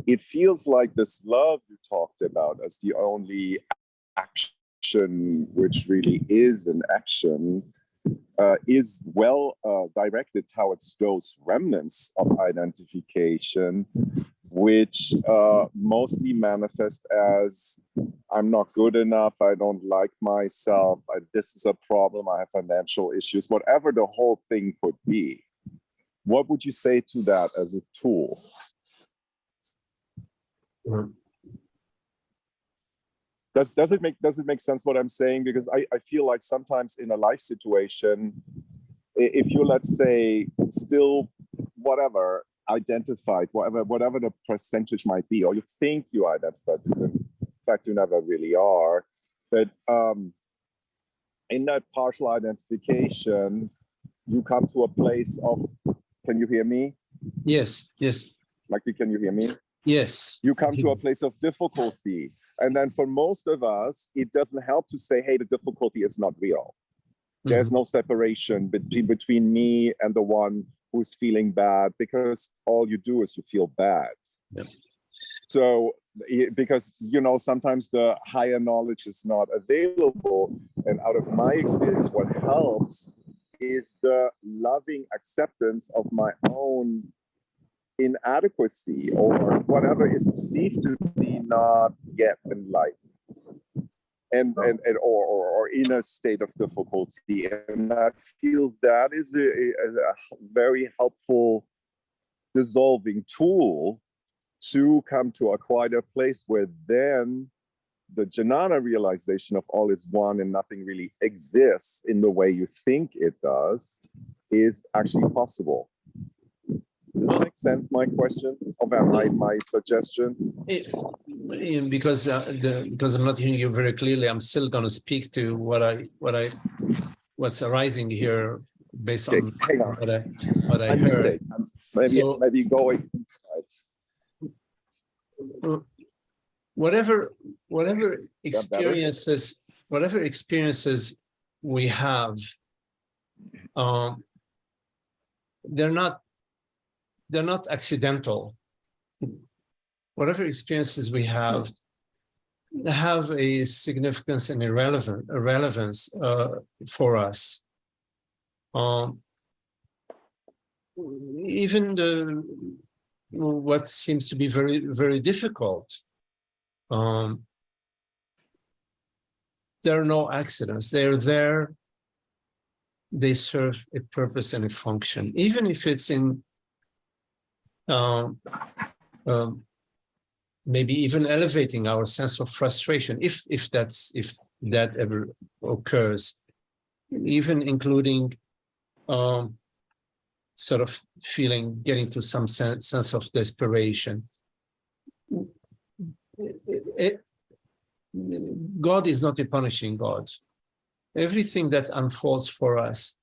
it feels like this love you talked about as the only action, which really is an action, is well directed towards those remnants of identification, which mostly manifest as I'm not good enough, I don't like myself, this is a problem, I have financial issues, whatever the whole thing could be. What would you say to that as a tool? Does it make sense what I'm saying? Because I feel like sometimes in a life situation, if you, let's say, still whatever identified, whatever the percentage might be, or you think you identified, because in fact you never really are, but in that partial identification, you come to a place of, can you hear me? Yes, yes. Magdi, can you hear me? Yes. You come to a place of difficulty. And then for most of us, it doesn't help to say, hey, the difficulty is not real. There's no separation between me and the one who's feeling bad, because all you do is you feel bad. Yep. So, because, you know, sometimes the higher knowledge is not available. And out of my experience, what helps is the loving acceptance of my own inadequacy or whatever is perceived to be not yet enlightened or in a state of difficulty. And I feel that is a very helpful dissolving tool to come to a quieter place where then the jnana realization of all is one and nothing really exists in the way you think it does is actually possible. Does that make sense, my question, or my suggestion? Because I'm not hearing you very clearly, I'm still going to speak to what's arising here based Okay, on hang on. what I My heard. mistake. So- Maybe going inside. Whatever that better? experiences we have, they're not accidental. Whatever experiences we have a significance and a relevance for us. Even what seems to be very, very difficult. There are no accidents. They're there. They serve a purpose and a function, even if it's in maybe even elevating our sense of frustration, if that ever occurs, even including sort of getting to some sense of desperation. God is not a punishing God. Everything that unfolds for us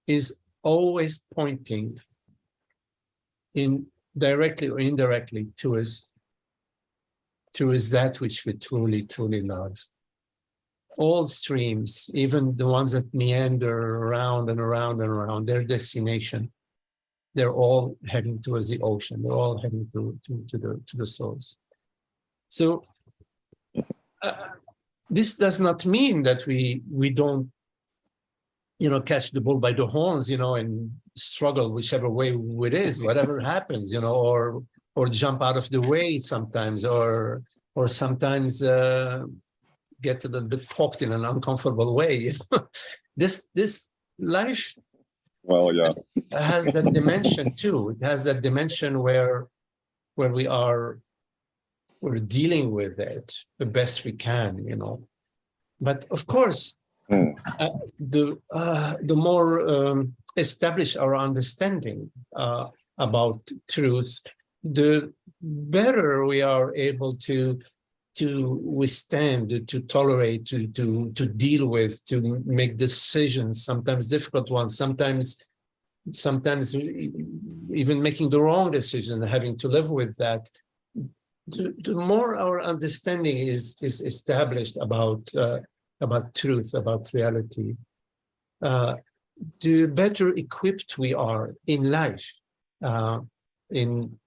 is always pointing in directly or indirectly to us that which we truly, truly love. All streams, even the ones that meander around and around and around, their destination, they're all heading towards the ocean. They're all heading to the source. So this does not mean that we don't, catch the bull by the horns, and struggle whichever way it is, whatever happens, or jump out of the way sometimes, or sometimes get a little bit poked in an uncomfortable way. This life, Well, yeah, has that dimension too. It has that dimension where we're dealing with it the best we can, But of course, the more established our understanding about truth, the better we are able to withstand, to tolerate, to deal with, to make decisions, sometimes difficult ones, sometimes even making the wrong decision, having to live with that. The more our understanding is established about truth, about reality, the better equipped we are in life, in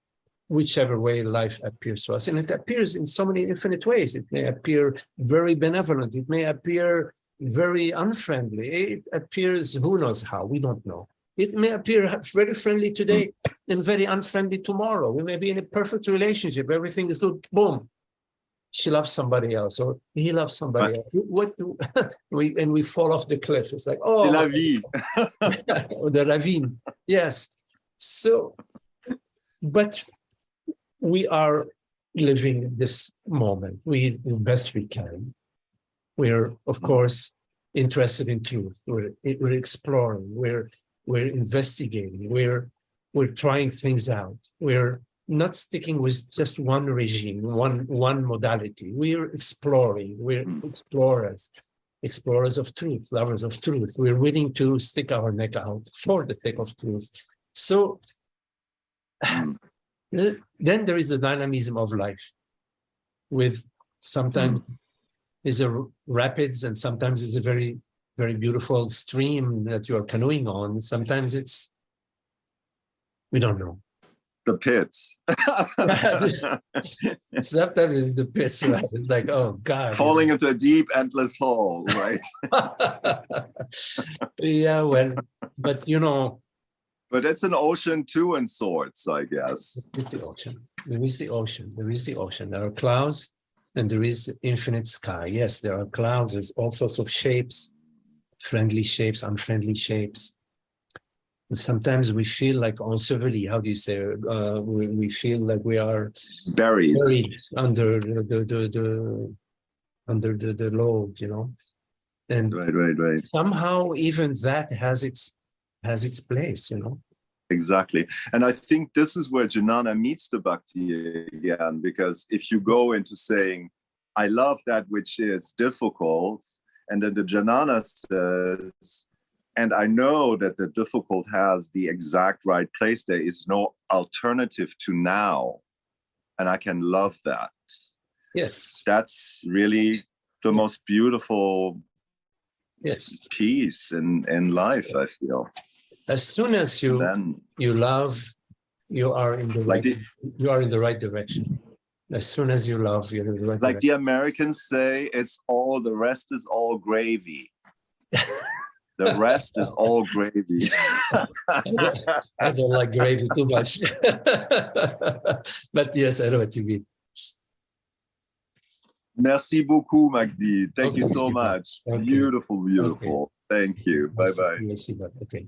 whichever way life appears to us. And it appears in so many infinite ways. It may appear very benevolent. It may appear very unfriendly. It appears who knows how, we don't know. It may appear very friendly today and very unfriendly tomorrow. We may be in a perfect relationship. Everything is good. Boom. She loves somebody else, or he loves somebody else. We fall off the cliff. It's like, oh, la vie. the ravine. Yes. So, but we are living this moment. We the best we can. We're, of course, interested in truth. We're exploring. We're investigating. We're trying things out. We're not sticking with just one regime, one modality. We're exploring. We're explorers of truth, lovers of truth. We're willing to stick our neck out for the sake of truth. So then there is the dynamism of life, with sometimes is a rapids, and sometimes it's a very, very beautiful stream that you are canoeing on. Sometimes we don't know. The pits. Sometimes it's the pits, right? It's like, oh God. Falling into a deep, endless hole, right? Yeah, well, but But it's an ocean too in sorts, I guess. the ocean. There is the ocean. There is the ocean. There are clouds and there is infinite sky. Yes, there are clouds. There's all sorts of shapes, friendly shapes, unfriendly shapes. And sometimes we feel like uncivilly, how do you say, we feel like we are Buried under the load, And right. somehow even that has its place, Exactly. And I think this is where Jnana meets the Bhakti again, because if you go into saying, I love that which is difficult, and then the Jnana says, And I know that the difficult has the exact right place. There is no alternative to now. And I can love that. Yes. That's really the most beautiful peace in life, I feel. As soon as you love, you are in the right you are in the right direction. As soon as you love, you're in the right like direction. the Americans say, the rest is all gravy. The rest is all gravy. I don't like gravy too much. But yes, I know what you mean. Merci beaucoup, Magdi. Thank you so Okay. much. Okay. Beautiful, beautiful. Okay. Thank you. Bye-bye. Okay.